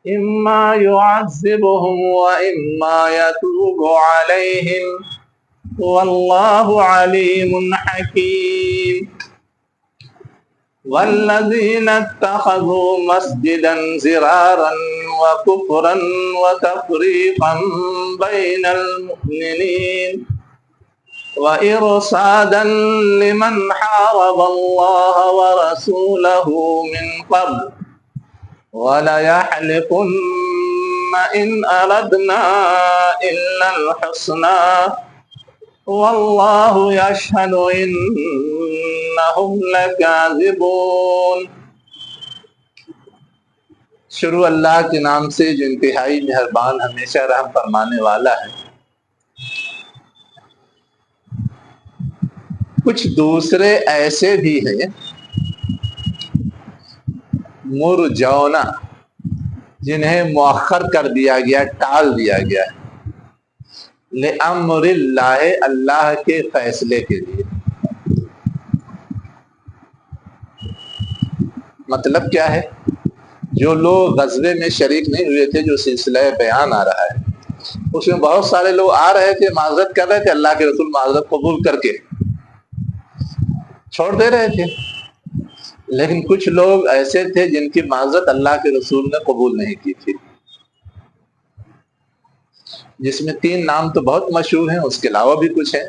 إما يعذبهم وإما يتوب عليهم والله عليم حكيم والذين اتخذوا مسجدا زرارا وكفرا وتفريقا بين المؤمنين وإرصادا لمن حارب الله ورسوله من قبل وَلَيَحْلِفُنَّ إِنْ أَرَدْنَا إِلَّا الْحُسْنَى وَاللَّهُ يَشْهَدُ إِنَّهُمْ لَكَاذِبُونَ۔ شروع اللہ کے نام سے جو انتہائی مہربان ہمیشہ رحم فرمانے والا ہے۔ کچھ دوسرے ایسے بھی ہیں مرجونا، جنہیں مؤخر کر دیا گیا، ٹال دیا گیا ہے لِأَمْرِ اللہ، اللہ کے فیصلے کے لیے۔ مطلب کیا ہے؟ جو لوگ غزوے میں شریک نہیں ہوئے تھے، جو سلسلہ بیان آ رہا ہے اس میں بہت سارے لوگ آ رہے تھے، معذرت کر رہے تھے، اللہ کے رسول معذرت قبول کر کے چھوڑ دے رہے تھے، لیکن کچھ لوگ ایسے تھے جن کی معذرت اللہ کے رسول نے قبول نہیں کی تھی، جس میں 3 نام تو بہت مشہور ہیں، اس کے علاوہ بھی کچھ ہیں۔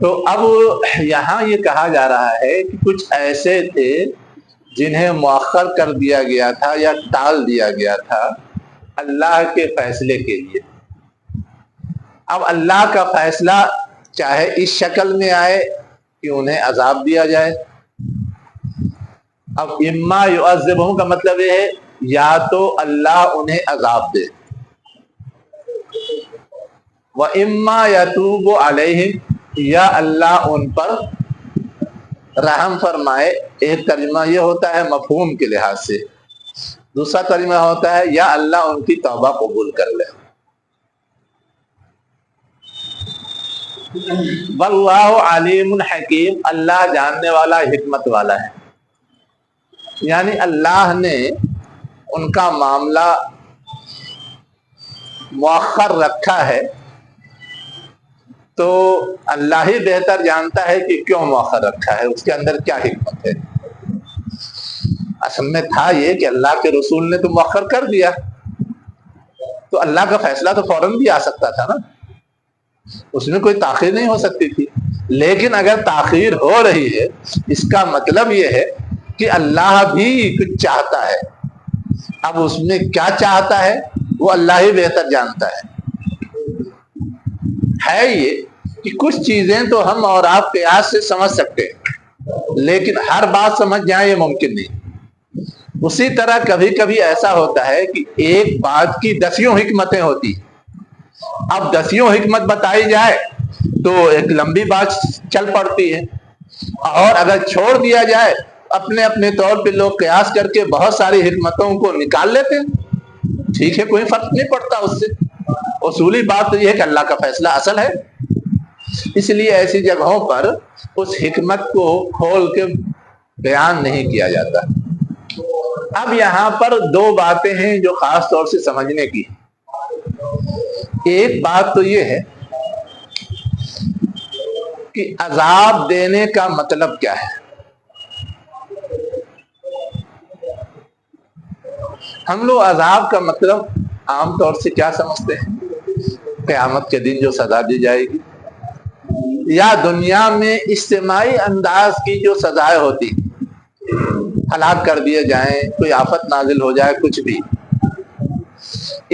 تو اب یہاں یہ کہا جا رہا ہے کہ کچھ ایسے تھے جنہیں مؤخر کر دیا گیا تھا یا ٹال دیا گیا تھا اللہ کے فیصلے کے لیے۔ اب اللہ کا فیصلہ چاہے اس شکل میں آئے کہ انہیں عذاب دیا جائے۔ اب اما یعذبہم کا مطلب یہ ہے یا تو اللہ انہیں عذاب دے، وَإِمَّا يَتُوبُ عَلَيْهِمْ، یا اللہ ان پر رحم فرمائے۔ ایک ترجمہ یہ ہوتا ہے مفہوم کے لحاظ سے، دوسرا ترجمہ ہوتا ہے یا اللہ ان کی توبہ قبول کر لے۔ واللہ علیم حکیم، اللہ جاننے والا حکمت والا ہے، یعنی اللہ نے ان کا معاملہ مؤخر رکھا ہے تو اللہ ہی بہتر جانتا ہے کہ کیوں مؤخر رکھا ہے، اس کے اندر کیا حکمت ہے۔ اصل میں تھا یہ کہ اللہ کے رسول نے تو مؤخر کر دیا، تو اللہ کا فیصلہ تو فوراً بھی آ سکتا تھا نا، اس میں کوئی تاخیر نہیں ہو سکتی تھی۔ لیکن اگر تاخیر ہو رہی ہے اس کا مطلب یہ ہے کہ اللہ بھی کچھ چاہتا ہے۔ اب اس میں کیا چاہتا ہے وہ اللہ ہی بہتر جانتا ہے یہ کہ کچھ چیزیں تو ہم اور آپ قیاس سے سمجھ سکتے ہیں، لیکن ہر بات سمجھ جائیں یہ ممکن نہیں۔ اسی طرح کبھی کبھی ایسا ہوتا ہے کہ ایک بات کی 10 حکمتیں ہوتی، اب 10 حکمت بتائی جائے تو ایک لمبی بات چل پڑتی ہے، اور اگر چھوڑ دیا جائے اپنے اپنے طور پہ لوگ قیاس کر کے بہت ساری حکمتوں کو نکال لیتے ہیں، ٹھیک ہے، کوئی فرق نہیں پڑتا اس سے۔ اصولی بات تو یہ ہے کہ اللہ کا فیصلہ اصل ہے، اس لیے ایسی جگہوں پر اس حکمت کو کھول کے بیان نہیں کیا جاتا۔ اب یہاں پر 2 باتیں ہیں جو خاص طور سے سمجھنے کی۔ ایک بات تو یہ ہے کہ عذاب دینے کا مطلب کیا ہے۔ ہم لوگ عذاب کا مطلب عام طور سے کیا سمجھتے ہیں؟ قیامت کے دن جو سزا دی جائے گی، یا دنیا میں اجتماعی انداز کی جو سزائیں ہوتی، ہلاک کر دیے جائیں، کوئی آفت نازل ہو جائے، کچھ بھی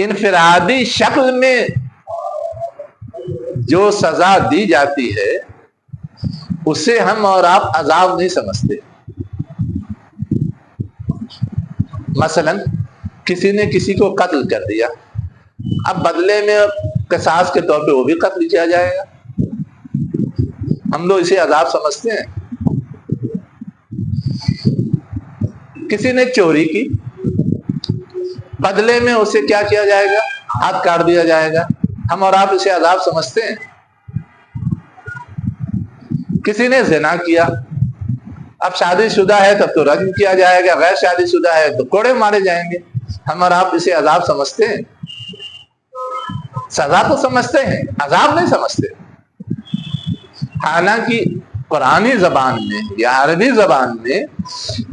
انفرادی شکل میں جو سزا دی جاتی ہے اسے ہم اور آپ عذاب نہیں سمجھتے۔ مثلا کسی نے کسی کو قتل کر دیا، اب بدلے میں قصاص کے طور پہ وہ بھی قتل کیا جائے گا، ہم لوگ اسے عذاب سمجھتے ہیں۔ کسی نے چوری کی، بدلے میں اسے کیا کیا جائے گا؟ ہاتھ کاٹ دیا جائے گا، ہم اور آپ اسے عذاب سمجھتے ہیں۔ کسی نے زنا کیا، اب شادی شدہ ہے تب تو رجم کیا جائے گا، غیر شادی شدہ ہے تو کوڑے مارے جائیں گے۔ ہم اور آپ اسے عذاب سمجھتے ہیں؟ سزا تو سمجھتے ہیں، عذاب نہیں سمجھتے۔ حالانکہ قرآنی زبان میں یا عربی زبان میں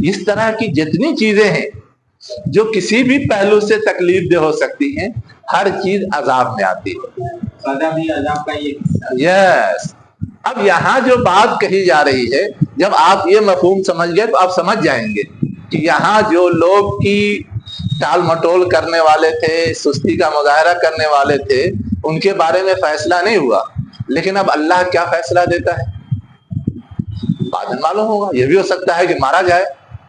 اس طرح کی جتنی چیزیں ہیں جو کسی بھی پہلو سے تکلیف دہ ہو سکتی ہیں، ہر چیز عذاب میں آتی ہے۔ سزا بھی عذاب کا یہ حصہ ہے۔ یس۔ اب یہاں جو بات کہی جا رہی ہے، جب آپ یہ مفہوم سمجھ گئے تو آپ سمجھ جائیں گے کہ یہاں جو لوگ کی ٹال مٹول کرنے والے تھے، سستی کا مظاہرہ کرنے والے تھے، ان کے بارے میں فیصلہ نہیں ہوا، لیکن اب اللہ کیا فیصلہ دیتا ہے بعد میں معلوم ہوگا۔ یہ بھی ہو سکتا ہے کہ مارا جائے،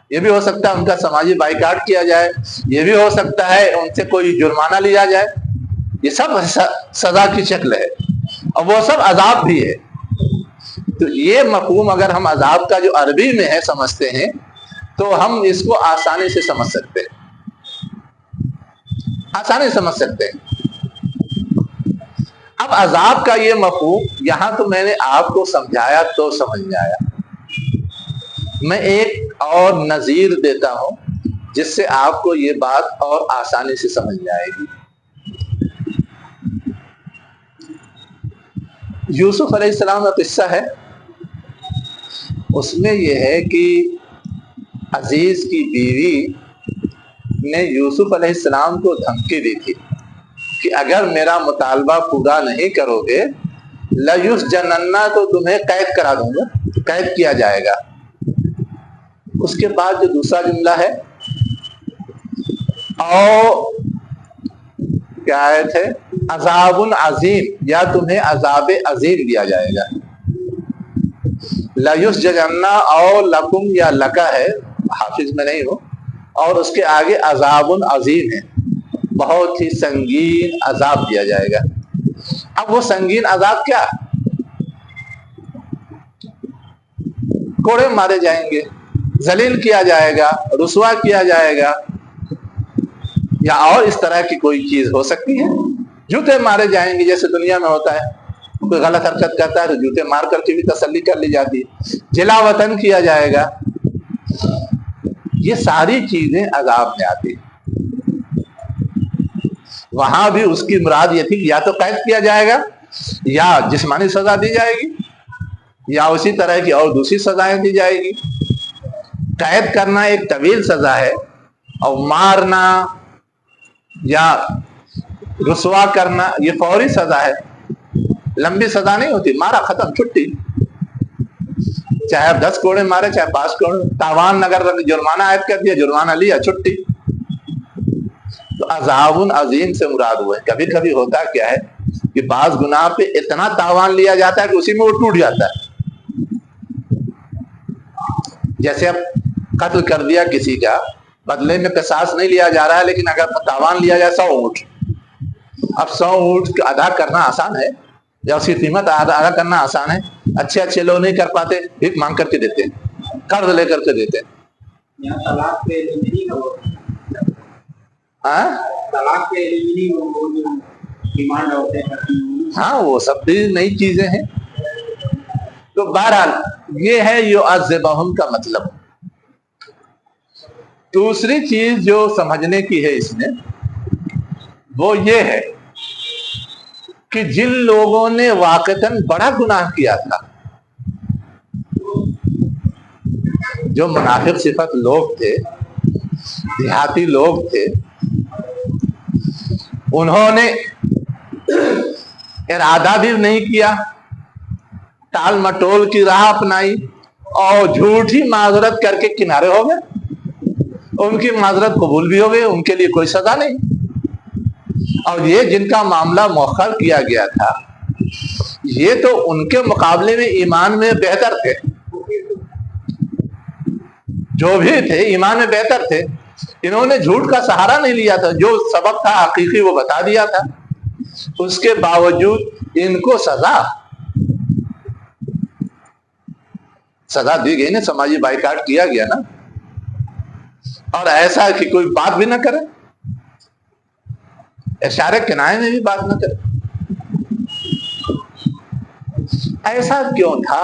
یہ بھی ہو سکتا ہے ان کا سماجی بائیکاٹ کیا جائے، یہ بھی ہو سکتا ہے ان سے کوئی جرمانہ لیا جائے۔ یہ سب سزا کی شکل ہے اور وہ سب عذاب بھی ہے۔ تو یہ مفہوم اگر ہم عذاب کا جو عربی میں ہے سمجھتے ہیں تو ہم اس کو آسانی سے سمجھ سکتے ہیں، آسانی سے سمجھ سکتے ہیں۔ اب عذاب کا یہ مفہوم یہاں تو میں نے آپ کو سمجھایا تو سمجھ میں آیا، میں ایک اور نظیر دیتا ہوں جس سے آپ کو یہ بات اور آسانی سے سمجھ میں آئے گی۔ یوسف علیہ السلام کا قصہ ہے، اس میں یہ ہے کہ عزیز کی بیوی نے یوسف علیہ السلام کو دھمکی دی تھی کہ اگر میرا مطالبہ پورا نہیں کرو گے لَيُسْجَنَنَّ، تو تمہیں قید کرا دوں گا، قید کیا جائے گا۔ اس کے بعد جو دوسرا جملہ ہے اور کیا آیت ہے، عذاب عظیم، یا تمہیں عذاب عظیم دیا جائے گا۔ لَيُسْجَنَنَّ اور لکم یا لکا ہے، حافظ میں نہیں ہو، اور اس کے آگے عذاب عظیم ہے، بہت ہی سنگین عذاب دیا جائے گا۔ اب وہ سنگین عذاب کیا؟ کوڑے مارے جائیں گے، ذلیل کیا جائے گا، رسوا کیا جائے گا، یا اور اس طرح کی کوئی چیز ہو سکتی ہے۔ جوتے مارے جائیں گے، جیسے دنیا میں ہوتا ہے، کوئی غلط حرکت کرتا ہے تو جوتے مار کر کے بھی تسلی کر لی جاتی ہے۔ جلا وطن کیا جائے گا۔ یہ ساری چیزیں عذاب میں آتی ہیں۔ وہاں بھی اس کی مراد یہ تھی کہ یا تو قید کیا جائے گا یا جسمانی سزا دی جائے گی یا اسی طرح کی اور دوسری سزائیں دی جائے گی۔ قید کرنا ایک طویل سزا ہے اور مارنا یا رسوا کرنا یہ فوری سزا ہے، لمبی سزا نہیں ہوتی، مارا ختم چھٹی، چاہے آپ 10 کوڑے مارے چاہے 5 کوڑے، تاوان اگر جرمانہ عائد کر دیا، جرمانہ لیا، چھٹی۔ تو عذاب عظیم سے مراد ہوئے۔ کبھی کبھی ہوتا کیا ہے کہ بعض گناہ پہ اتنا تاوان لیا جاتا ہے کہ اسی میں وہ ٹوٹ جاتا ہے۔ جیسے اب قتل کر دیا کسی کا، بدلے میں قصاص نہیں لیا جا رہا ہے، لیکن اگر تاوان لیا جائے 100 اونٹ، اب 100 اونٹ ادا کرنا آسان ہے یا اس کی قیمت ادا کرنا آسان ہے؟ اچھے لوگ نہیں کر پاتے، بھیک مانگ کر کے دیتے ہیں، قرض لے کر کے دیتے ہیں۔ یہاں طلاق پہ نہیں ہوتا، طلاق پہ ڈیمانڈ ہوتے ہیں، ہاں وہ سب بھی نئی چیزیں ہیں۔ تو بہرحال یہ ہے یعذبہم کا مطلب۔ دوسری چیز جو سمجھنے کی ہے اس میں وہ یہ ہے کہ جن لوگوں نے واقعتاً بڑا گناہ کیا تھا، جو منافق صفت لوگ تھے، دیہاتی لوگ تھے، انہوں نے ارادہ بھی نہیں کیا، ٹال مٹول کی راہ اپنائی اور جھوٹی معذرت کر کے کنارے ہو گئے، ان کی معذرت قبول بھی ہو گئی، ان کے لیے کوئی سزا نہیں۔ اور یہ جن کا معاملہ مؤخر کیا گیا تھا یہ تو ان کے مقابلے میں ایمان میں بہتر تھے، جو بھی تھے ایمان میں بہتر تھے، انہوں نے جھوٹ کا سہارا نہیں لیا تھا، جو سبب تھا حقیقی وہ بتا دیا تھا، اس کے باوجود ان کو سزا دی گئی نا، سماجی بائیکاٹ کیا گیا نا، اور ایسا کہ کوئی بات بھی نہ کرے، اشارے کنائے میں بھی بات نہ کرے۔ ایسا کیوں تھا؟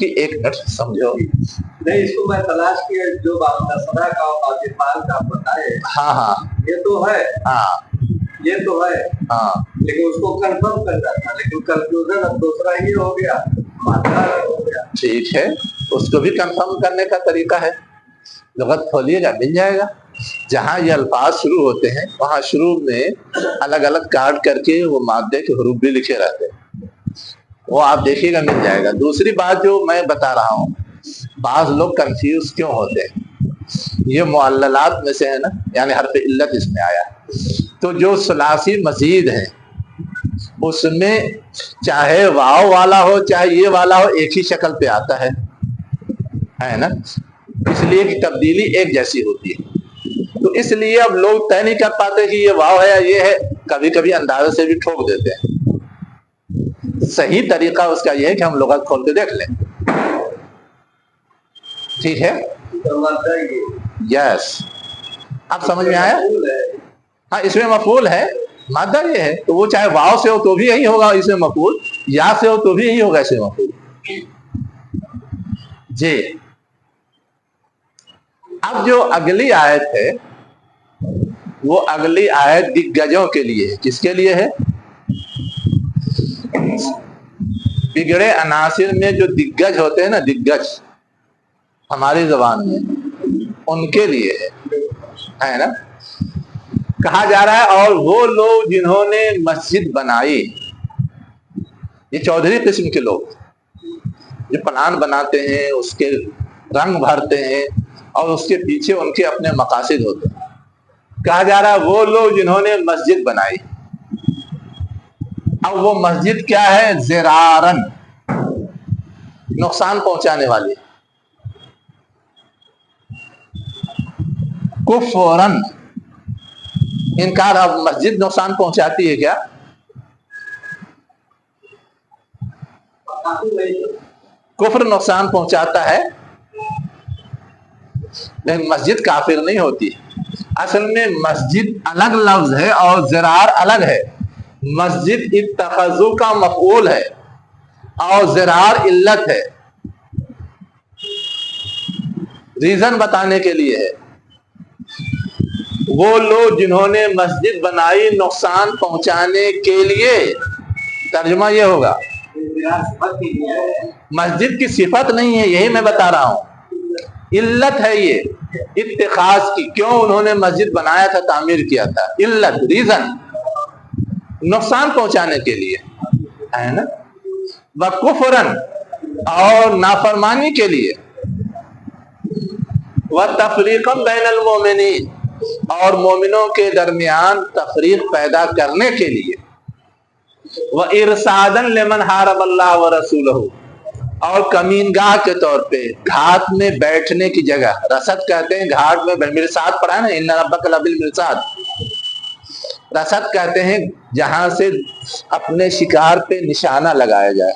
کہ ایک منٹ سمجھو. نہیں اس کو میں تلاش کیا جو سدا کا اور پاکستان کا بتائے. ہاں ہاں یہ تو ہے. ہاں یہ تو ہے. ہاں لیکن اس کو کنفرم کرنا تھا لیکن کنفیوژن اب دوسرا ہی ہو گیا. ٹھیک ہے, اس کو بھی کنفرم کرنے کا طریقہ ہے. لغت کھولیے گا مل جائے گا. جہاں یہ الفاظ شروع ہوتے ہیں وہاں شروع میں الگ الگ کاٹ کر کے وہ مادے کے حروف بھی لکھے رہتے ہیں, وہ آپ دیکھیے گا مل جائے گا. دوسری بات جو میں بتا رہا ہوں, بعض لوگ کنفیوز کیوں ہوتے ہیں, یہ معللات میں سے ہے نا, یعنی حرف علت اس میں آیا. تو جو ثلاثی مزید ہیں اس میں چاہے واو والا ہو چاہے یہ والا ہو ایک ہی شکل پہ آتا ہے نا, اس لیے کہ تبدیلی ایک جیسی ہوتی ہے. تو اس لیے اب لوگ طے نہیں کر پاتے کہ یہ واو ہے یا یہ ہے, کبھی کبھی اندازے سے بھی ٹھوک دیتے ہیں. صحیح طریقہ اس کا یہ ہے کہ ہم لغت کھول کے دیکھ لیں. ٹھیک ہے, یس اب سمجھ میں آیا. ہاں اس میں مفعول ہے, مادہ یہ ہے, تو وہ چاہے واو سے ہو تو بھی یہی ہوگا اس میں مفعول, یا سے ہو تو بھی یہی ہوگا اس میں مفعول. جی اب جو اگلی آیت ہے وہ اگلی آیت دگگجوں کے لیے ہے. کس کے لیے ہے؟ بگڑے عناصر میں جو دگگج ہوتے ہیں نا, دگگج ہماری زبان میں, ان کے لیے ہے نا. کہا جا رہا ہے اور وہ لوگ جنہوں نے مسجد بنائی, یہ چودھری قسم کے لوگ جو پلان بناتے ہیں, اس کے رنگ بھرتے ہیں اور اس کے پیچھے ان کے اپنے مقاصد ہوتے ہیں. کہا جا رہا ہے وہ لوگ جنہوں نے مسجد بنائی. اب وہ مسجد کیا ہے؟ زرارن, نقصان پہنچانے والی. کفرن, انکار. اب مسجد نقصان پہنچاتی ہے کیا؟ کفر نقصان پہنچاتا ہے لیکن مسجد کافر نہیں ہوتی. اصل میں مسجد الگ لفظ ہے اور زرار الگ ہے. مسجد اتخذو کا مفعول ہے اور زرار علت ہے, ریزن بتانے کے لیے ہے. وہ لوگ جنہوں نے مسجد بنائی نقصان پہنچانے کے لیے, ترجمہ یہ ہوگا مسجد کی صفت نہیں ہے, یہی میں بتا رہا ہوں, علت ہے یہ اتخاذ کی. کیوں انہوں نے مسجد بنایا تھا, تعمیر کیا تھا؟ علت, ریزن, نقصان پہنچانے کے لیے ہے نا. وکفرن, اور نافرمانی کے لیے. وتفریقا بین المؤمنین, اور مومنوں کے درمیان تفریق پیدا کرنے کے لیے. وارصادا لمن حارب اللہ ورسولہ, اور کمینگاہ کے طور پہ گھاٹ میں بیٹھنے کی جگہ, رصد کہتے ہیں گھاٹ میں, مرصاد پڑھا نا, ان ربک لبالمرصاد. رصد کہتے ہیں جہاں سے اپنے شکار پہ نشانہ لگایا جائے.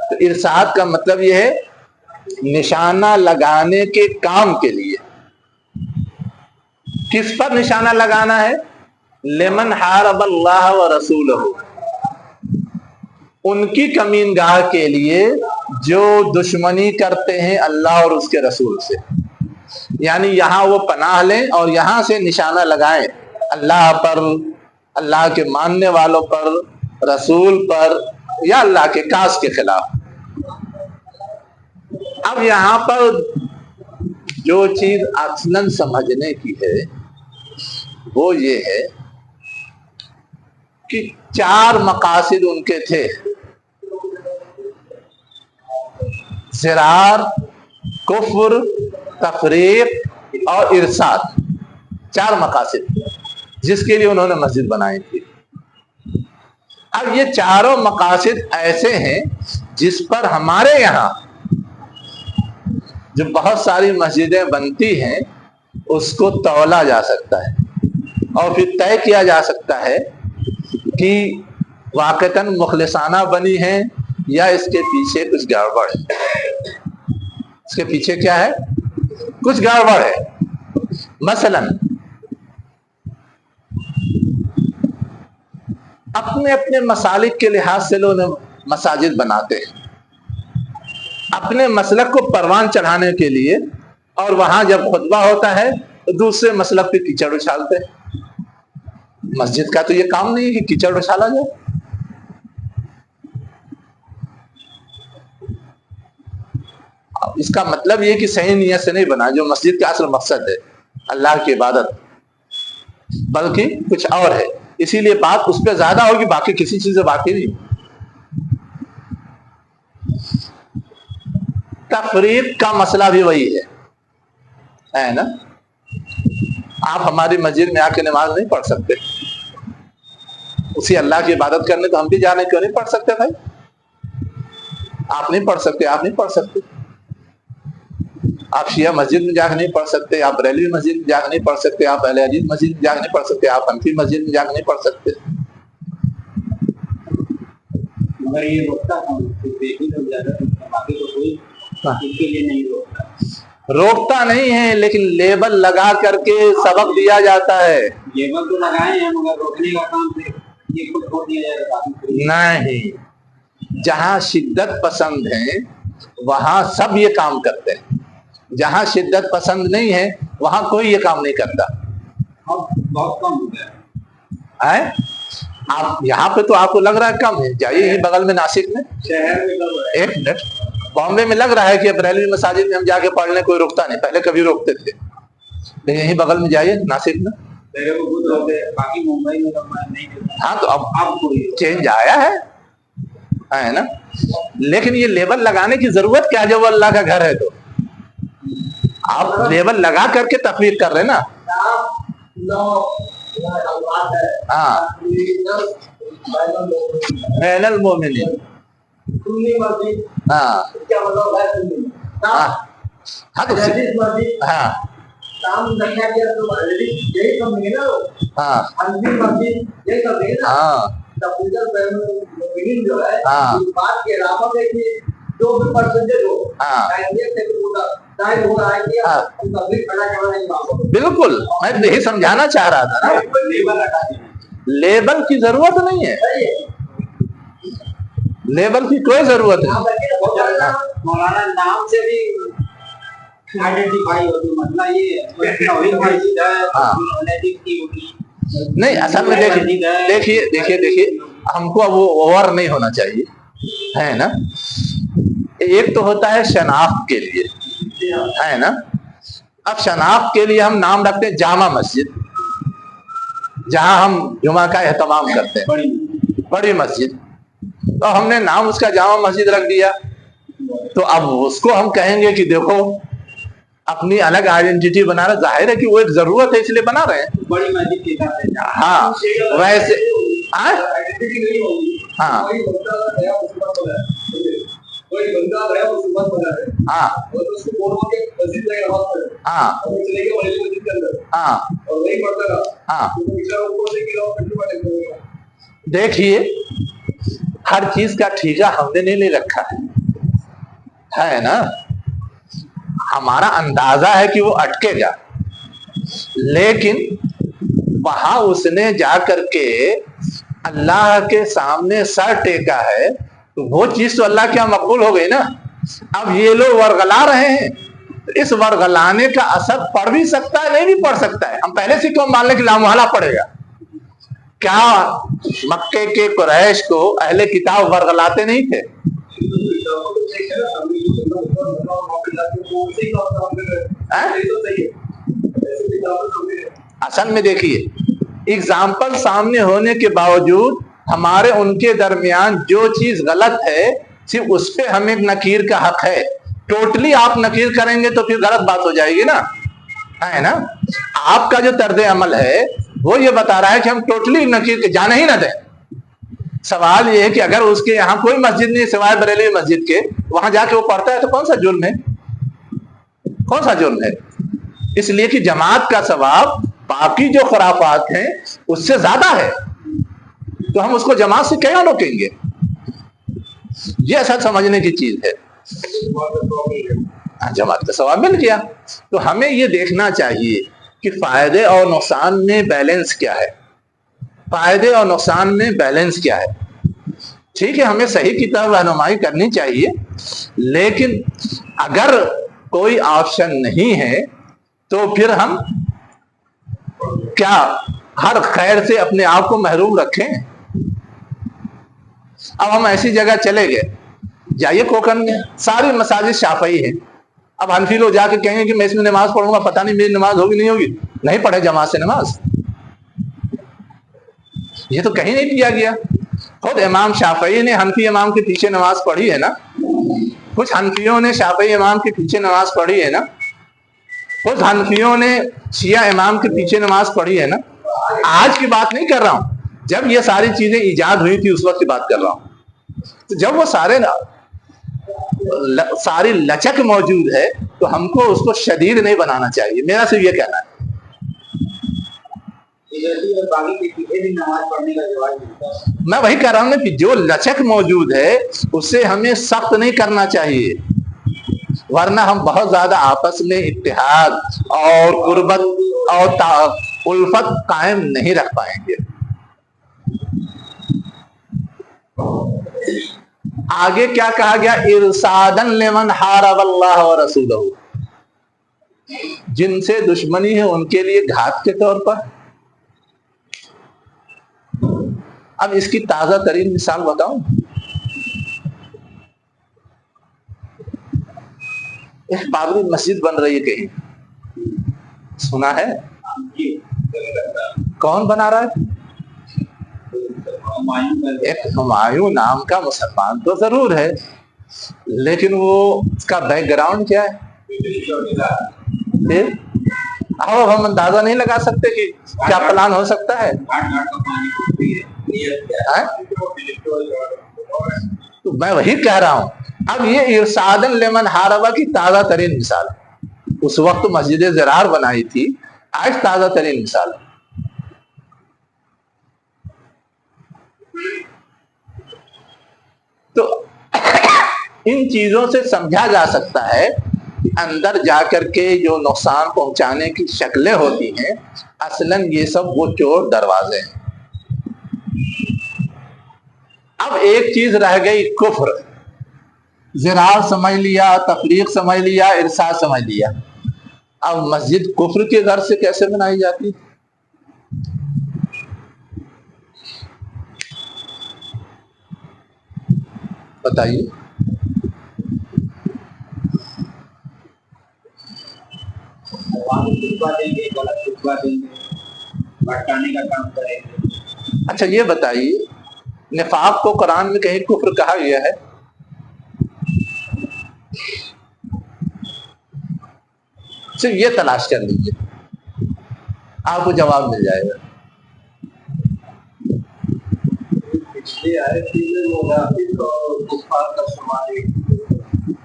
تو ارصاد کا مطلب یہ ہے نشانہ لگانے کے کام کے لیے. کس پر نشانہ لگانا ہے؟ لمن حارب اللہ ورسولہ, ان کی کمینگاہ کے لیے جو دشمنی کرتے ہیں اللہ اور اس کے رسول سے. یعنی یہاں وہ پناہ لیں اور یہاں سے نشانہ لگائیں اللہ پر, اللہ کے ماننے والوں پر, رسول پر, یا اللہ کے کاس کے خلاف. اب یہاں پر جو چیز اصلاً سمجھنے کی ہے وہ یہ ہے کہ 4 مقاصد ان کے تھے, زرار, کفر, تفریق اور ارصاد. 4 مقاصد جس کے لیے انہوں نے مسجد بنائی تھی. اب یہ چاروں مقاصد ایسے ہیں جس پر ہمارے یہاں جو بہت ساری مسجدیں بنتی ہیں اس کو تولا جا سکتا ہے اور پھر طے کیا جا سکتا ہے کہ واقعتاً مخلصانہ بنی ہیں یا اس کے پیچھے کچھ گڑبڑ ہے. اس کے پیچھے کیا ہے؟ کچھ گڑبڑ ہے. مثلاً اپنے اپنے مسالک کے لحاظ سے لوگ مساجد بناتے ہیں. اپنے مسلک کو پروان چڑھانے کے لیے، اور وہاں جب خطبہ ہوتا ہے تو دوسرے مسلک پہ کیچڑ اچھالتے ہیں۔ مسجد کا تو یہ کام نہیں ہے کہ کیچڑ اچھالا جائے۔ اس کا مطلب یہ کہ صحیح نیت سے نہیں بنا، جو مسجد کا اصل مقصد ہے اللہ کی عبادت، بلکہ کچھ اور ہے، اسی لیے بات اس پہ زیادہ ہوگی، باقی کسی چیز سے باقی نہیں۔ تفریق کا مسئلہ بھی وہی ہے نا۔ آپ ہماری مسجد میں آ کے نماز نہیں پڑھ سکتے، اسی اللہ کی عبادت کرنے تو ہم بھی جانے کیوں نہیں پڑھ سکتے بھائی؟ آپ نہیں پڑھ سکتے، آپ نہیں پڑھ سکتے، آپ شیعہ مسجد میں جا کے نہیں پڑھ سکتے، آپ بریلوی مسجد میں جا کے نہیں پڑھ سکتے، آپ اہل حدیث مسجد میں جا کے نہیں پڑھ سکتے، آپ حنفی مسجد میں جا کے نہیں پڑھ سکتے۔ مگر یہ روکتا نہیں ہے، لیکن لیبل لگا کر کے سبق دیا جاتا ہے۔ لیبل تو لگائے ہیں مگر روکنے کا کام سے یہ خود چھوڑ دیا جائے گا نہیں، جہاں شدت پسند ہیں وہاں سب یہ کام کرتے ہیں، جہاں شدت پسند نہیں ہے وہاں کوئی یہ کام نہیں کرتا۔ بہت کم ہو گیا ہے آپ یہاں پہ تو آپ کو لگ رہا ہے کم ہے، جائیے یہیں بغل میں ناسک میں، شہر میں ایک منٹ، بامبے میں لگ رہا ہے کہ بریلوی مساجد میں ہم جا کے پڑھنے کوئی روکتا نہیں، پہلے کبھی روکتے تھے، لیکن یہیں بغل میں جائیے ناسک میں، ہاں تو اب چینج آیا ہے نا۔ لیکن یہ لیبل لگانے کی ضرورت کیا جب وہ اللہ کا گھر ہے تو؟ آپ لیبل لگا کر کے تفریق کر رہے نا۔ ہاں بین المومنین، ہاں ہاں ہاں تو ہاں بالکل، میں یہی سمجھانا چاہ رہا تھا نا، لیبل کی ضرورت نہیں ہے، لیبل کی کوئی ضرورت نہیں۔ مولانا نام سے بھی آئیڈینٹیفائی ہوتی، مسئلہ یہ نہیں، اصل میں دیکھیے ہم کو اب وہ اوور نہیں ہونا چاہیے، ہے نا۔ ایک تو ہوتا ہے شناخت کے لیے، ہے نا، اب شناخت کے لیے ہم نام رکھتے ہیں جامع مسجد، جہاں ہم جمعہ کا اہتمام کرتے ہیں، بڑی مسجد، تو ہم نے نام اس کا جامع مسجد رکھ دیا، تو اب اس کو ہم کہیں گے کہ دیکھو اپنی الگ آئیڈینٹی بنا رہے، ظاہر ہے کہ وہ ایک ضرورت ہے اس لیے بنا رہے ہیں، بڑی مسجد کے ہاں ویسے ہاں ہاں دیکھیے ہر چیز کا ٹھیکہ ہم نے نہیں لے رکھا ہے نا، ہمارا اندازہ ہے کہ وہ اٹکے گا، لیکن وہاں اس نے جا کر کے اللہ کے سامنے سر ٹیکا ہے تو وہ چیز تو اللہ کے یہاں مقبول ہو گئی نا۔ اب یہ لوگ ورغلا رہے ہیں، اس ورغلانے کا اثر پڑ بھی سکتا ہے، نہیں بھی پڑ سکتا ہے، ہم پہلے سے کیوں مان لیں کہ لامحالہ پڑے گا؟ کیا مکے کے قریش کو اہل کتاب ورغلاتے نہیں تھے؟ اصل میں دیکھیے اگزامپل سامنے ہونے کے باوجود ہمارے ان کے درمیان جو چیز غلط ہے صرف اس پہ ہمیں نکیر کا حق ہے، ٹوٹلی آپ نکیر کریں گے تو پھر غلط بات ہو جائے گی نا، ہے نا۔ آپ کا جو طرز عمل ہے وہ یہ بتا رہا ہے کہ ہم ٹوٹلی نکیر کے جانے ہی نہ دیں۔ سوال یہ ہے کہ اگر اس کے یہاں کوئی مسجد نہیں سوائے بریلوی مسجد کے، وہاں جا کے وہ پڑھتا ہے تو کون سا جرم ہے؟ کون سا جرم ہے؟ اس لیے کہ جماعت کا ثواب باقی جو خرافات ہیں اس سے زیادہ ہے، تو ہم اس کو جماعت سے کیوں روکیں گے؟ یہ اصل سمجھنے کی چیز ہے۔ جماعت کا ثواب مل گیا تو ہمیں یہ دیکھنا چاہیے کہ فائدے اور نقصان میں بیلنس کیا ہے، فائدے اور نقصان میں بیلنس کیا ہے۔ ٹھیک ہے ہمیں صحیح کی طرف رہنمائی کرنی چاہیے، لیکن اگر کوئی آپشن نہیں ہے تو پھر ہم کیا ہر خیر سے اپنے آپ کو محروم رکھیں؟ اب ہم ایسی جگہ چلے گئے، جائیے کوکن میں ساری مساجد شافعی ہیں، اب حنفی لوگ جا کے کہیں گے کہ میں اس میں نماز پڑھوں گا، پتہ نہیں میری نماز ہوگی نہیں ہوگی، نہیں پڑھے جماعت سے نماز، یہ تو کہیں نہیں کیا گیا۔ خود امام شافعی نے حنفی امام کے پیچھے نماز پڑھی ہے نا، کچھ حنفیوں نے شافعی امام کے پیچھے نماز پڑھی ہے نا، خود حنفیوں نے شیعہ امام کے پیچھے نماز پڑھی ہے نا۔ آج کی بات نہیں کر رہا ہوں، جب یہ ساری چیزیں ایجاد ہوئی تھی اس وقت کی بات کر رہا ہوں۔ تو جب وہ ساری لچک موجود ہے تو ہم کو اس کو شدید نہیں بنانا چاہیے، میرا صرف یہ کہنا ہے۔ میں وہی کہہ رہا ہوں نا کہ جو لچک موجود ہے اسے ہمیں سخت نہیں کرنا چاہیے، ورنہ ہم بہت زیادہ آپس میں اتحاد اور قربت اور الفت قائم نہیں رکھ پائیں گے۔ آگے کیا کہا گیا؟ ارصادا لمن حارب اللہ ورسولہ، جن سے دشمنی ہے ان کے لیے گھات کے طور پر۔ اب اس کی تازہ ترین مثال بتاؤں، ایک بابری مسجد بن رہی ہے کہیں، سنا ہے؟ کون بنا رہا ہے؟ ایک ہمایوں نام کا مسلمان تو ضرور ہے، لیکن وہ اس کا بیک گراؤنڈ کیا ہے؟ اب ہم اندازہ نہیں لگا سکتے کہ کیا پلان ہو سکتا ہے۔ تو میں وہی کہہ رہا ہوں، اب یہ ارصادا لمن حارب کی تازہ ترین مثال، اس وقت مسجد زرار بنائی تھی، آج تازہ ترین مثال۔ تو ان چیزوں سے سمجھا جا سکتا ہے کہ اندر جا کر کے جو نقصان پہنچانے کی شکلیں ہوتی ہیں اصلاً یہ سب وہ چور دروازے ہیں۔ اب ایک چیز رہ گئی، کفر۔ زرار سمجھ لیا، تفریق سمجھ لیا، ارشاد سمجھ لیا، اب مسجد کفر کے گھر سے کیسے بنائی جاتی؟ بتائیے۔ اچھا یہ بتائیے، نفاق کو قرآن میں کہیں کفر کہا گیا ہے؟ صرف یہ تلاش کر لیجیے، آپ کو جواب مل جائے گا۔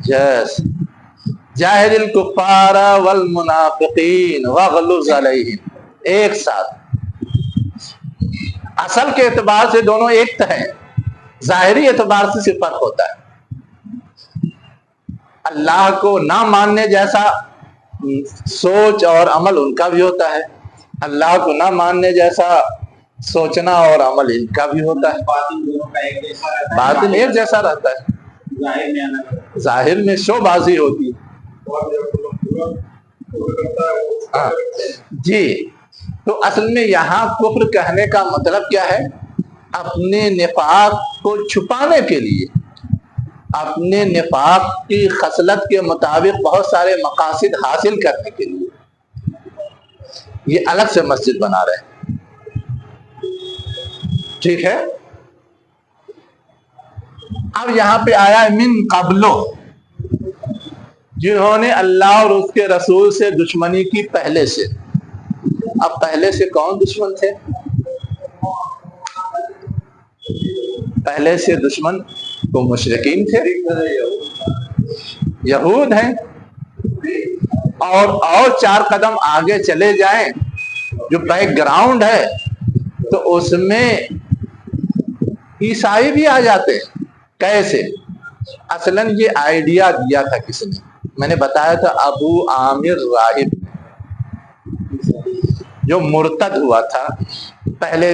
یس، جاہد الکفار والمنافقین واغلظ علیہم، ایک ساتھ۔ اصل کے اعتبار سے دونوں ایک ہے، ظاہری اعتبار سے صرف فرق ہوتا ہے۔ اللہ کو نہ ماننے جیسا سوچ اور عمل ان کا بھی ہوتا ہے، اللہ کو نہ ماننے جیسا سوچنا اور عمل ان کا بھی ہوتا ہے۔ باطن ایک جیسا رہتا ہے، ظاہر میں شو بازی ہوتی ہے۔ جی، تو اصل میں یہاں کفر کہنے کا مطلب کیا ہے؟ اپنے نفاق کو چھپانے کے لیے، اپنے نفاق کی خصلت کے مطابق بہت سارے مقاصد حاصل کرنے کے لیے یہ الگ سے مسجد بنا رہے ہیں۔ ٹھیک ہے، اب یہاں پہ آیا ہے من قبلو، جنہوں نے اللہ اور اس کے رسول سے دشمنی کی پہلے سے۔ اب پہلے سے کون دشمن تھے؟ پہلے سے دشمن تو مشرکین تھے، یہود ہیں، اور چار قدم آگے چلے جائیں جو بیک گراؤنڈ ہے تو اس میں عیسائی بھی آ جاتے ہیں۔ کیسے؟ اصلاً یہ آئیڈیا دیا تھا کس نے؟ میں نے بتایا تھا ابو عامر راہب، جو مرتد ہوا تھا، پہلے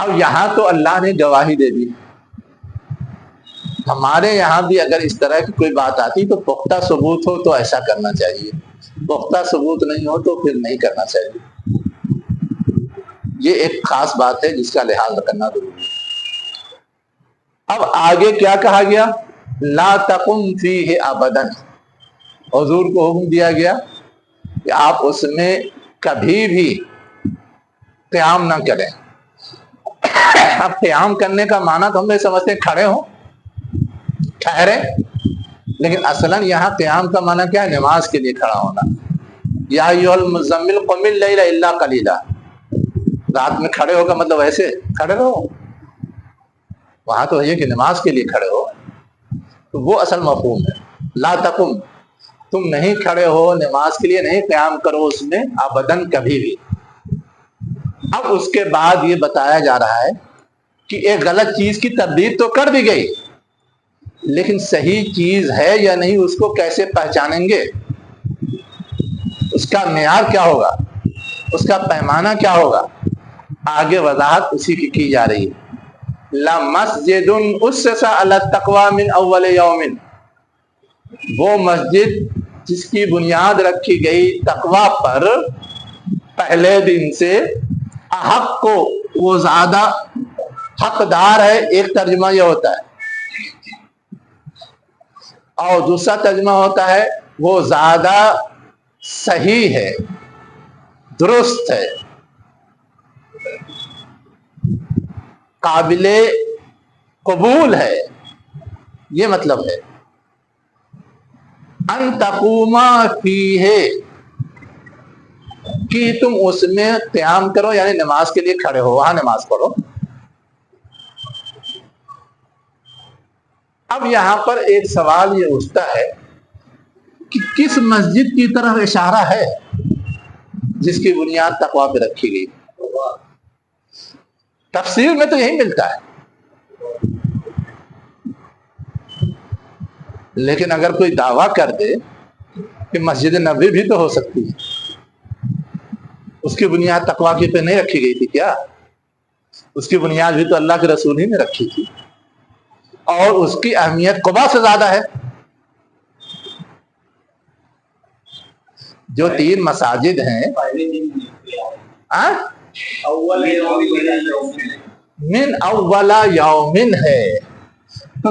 اب یہاں تو اللہ نے گواہی دے دی، ہمارے یہاں بھی اگر اس طرح کی کوئی بات آتی تو پختہ ثبوت ہو تو ایسا کرنا چاہیے، پختہ ثبوت نہیں ہو تو پھر نہیں کرنا چاہیے۔ یہ ایک خاص بات ہے جس کا لحاظ رکھنا ضروری ہے۔ اب آگے کیا کہا گیا؟ لا تقم فیہ ابدا، حضور کو حکم دیا گیا کہ آپ اس میں کبھی بھی قیام نہ کریں۔ اب قیام کرنے کا معنی تو ہم لوگ سمجھتے ہیں کھڑے ہوں، ٹھہرے، لیکن اصلاً یہاں قیام کا معنی کیا ہے؟ نماز کے لیے کھڑا ہونا۔ یا ایھا المزمل قم اللیل الا قلیلا، رات میں کھڑے ہوگا مطلب ایسے کھڑے رہو، وہاں تو یہ کہ نماز کے لیے کھڑے ہو، تو وہ اصل مفہوم ہے۔ لا تقم، تم نہیں کھڑے ہو نماز کے لیے، نہیں قیام کرو اس میں ابداً کبھی بھی۔ اب اس کے بعد یہ بتایا جا رہا ہے کہ ایک غلط چیز کی تردید تو کر دی گئی، لیکن صحیح چیز ہے یا نہیں اس کو کیسے پہچانیں گے، اس کا معیار کیا ہوگا، اس کا پیمانہ کیا ہوگا، آگے وضاحت اسی کی جا رہی ہے۔ لَمَسْجِدٌ أُسِّسَ عَلَى التَّقْوَى مِنْ أَوَّلِ يَوْمٍ، وہ مسجد جس کی بنیاد رکھی گئی تقویٰ پر پہلے دن سے، احق کو، وہ زیادہ حقدار ہے، ایک ترجمہ یہ ہوتا ہے، اور دوسرا ترجمہ ہوتا ہے وہ زیادہ صحیح ہے، درست ہے، قابل قبول ہے، یہ مطلب ہے۔ ان تقوم فیہ، کہ تم اس میں قیام کرو، یعنی نماز کے لیے کھڑے ہو، وہاں نماز پڑھو۔ اب یہاں پر ایک سوال یہ اٹھتا ہے کہ کس مسجد کی طرف اشارہ ہے جس کی بنیاد تقویٰ پہ رکھی گئی؟ تفسیر میں تو یہی ملتا ہے، لیکن اگر کوئی دعویٰ کر دے کہ مسجد نبوی بھی تو ہو سکتی ہے، اس کی بنیاد تقویٰ پہ نہیں رکھی گئی تھی کیا؟ اس کی بنیاد بھی تو اللہ کے رسول ہی نے رکھی تھی، اور اس کی اہمیت قباء سے زیادہ ہے۔ جو 3 مساجد ہیں، من اول یومن ہے، تو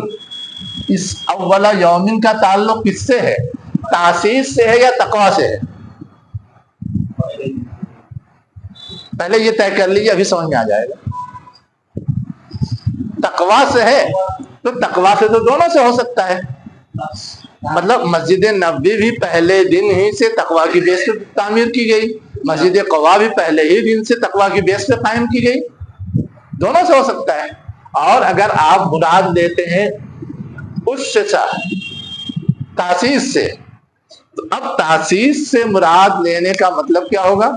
اس اول یومن کا تعلق کس سے ہے؟ تاسیس سے ہے یا تقویٰ سے ہے؟ پہلے یہ طے کر لیجیے، ابھی سمجھ میں آ جائے گا۔ تقویٰ سے ہے تو تقویٰ سے تو دونوں سے ہو سکتا ہے، مطلب مسجد نبوی بھی پہلے دن ہی سے تقویٰ کی بیس پہ تعمیر کی گئی، مسجد قباء بھی پہلے ہی دن سے تقویٰ کی بیس پہ قائم کی گئی، دونوں سے ہو سکتا ہے۔ اور اگر آپ مراد لیتے ہیں اس سے تاسیس سے، تو اب تاسیس سے مراد لینے کا مطلب کیا ہوگا؟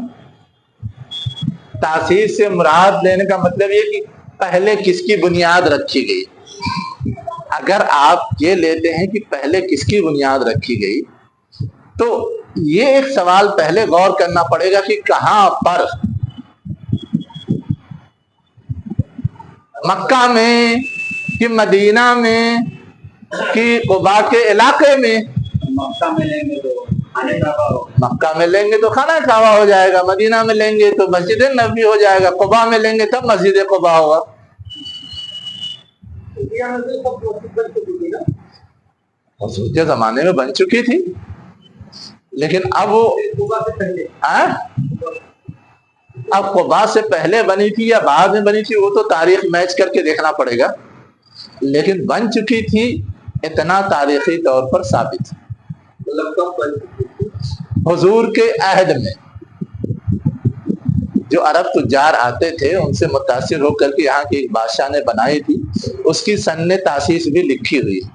تاسیس سے مراد لینے کا مطلب یہ کہ پہلے کس کی بنیاد رکھی گئی۔ اگر آپ یہ لیتے ہیں کہ پہلے کس کی بنیاد رکھی گئی، تو یہ ایک سوال پہلے غور کرنا پڑے گا کہ کہاں پر، مکہ میں کہ مدینہ میں کہ قباء کے علاقے میں؟ مکہ میں لیں گے تو کھانے کعبہ ہوگا، مکہ میں لیں گے تو خانہ کعبہ ہو جائے گا، مدینہ میں لیں گے تو مسجد نبوی ہو جائے گا، قباء میں لیں گے تب مسجد قباء ہوگا۔ حضور کے زمانے میں بن چکی تھی، لیکن اب وہ اب قباء سے پہلے بنی تھی یا بعد میں بنی تھی، وہ تو تاریخ میچ کر کے دیکھنا پڑے گا، لیکن بن چکی تھی، اتنا تاریخی طور پر ثابت ہے۔ حضور کے عہد میں جو عرب تجار آتے تھے، ان سے متاثر ہو کر کے یہاں کے ایک بادشاہ نے بنائی تھی، اس کی سن تاسیس بھی لکھی ہوئی ہے،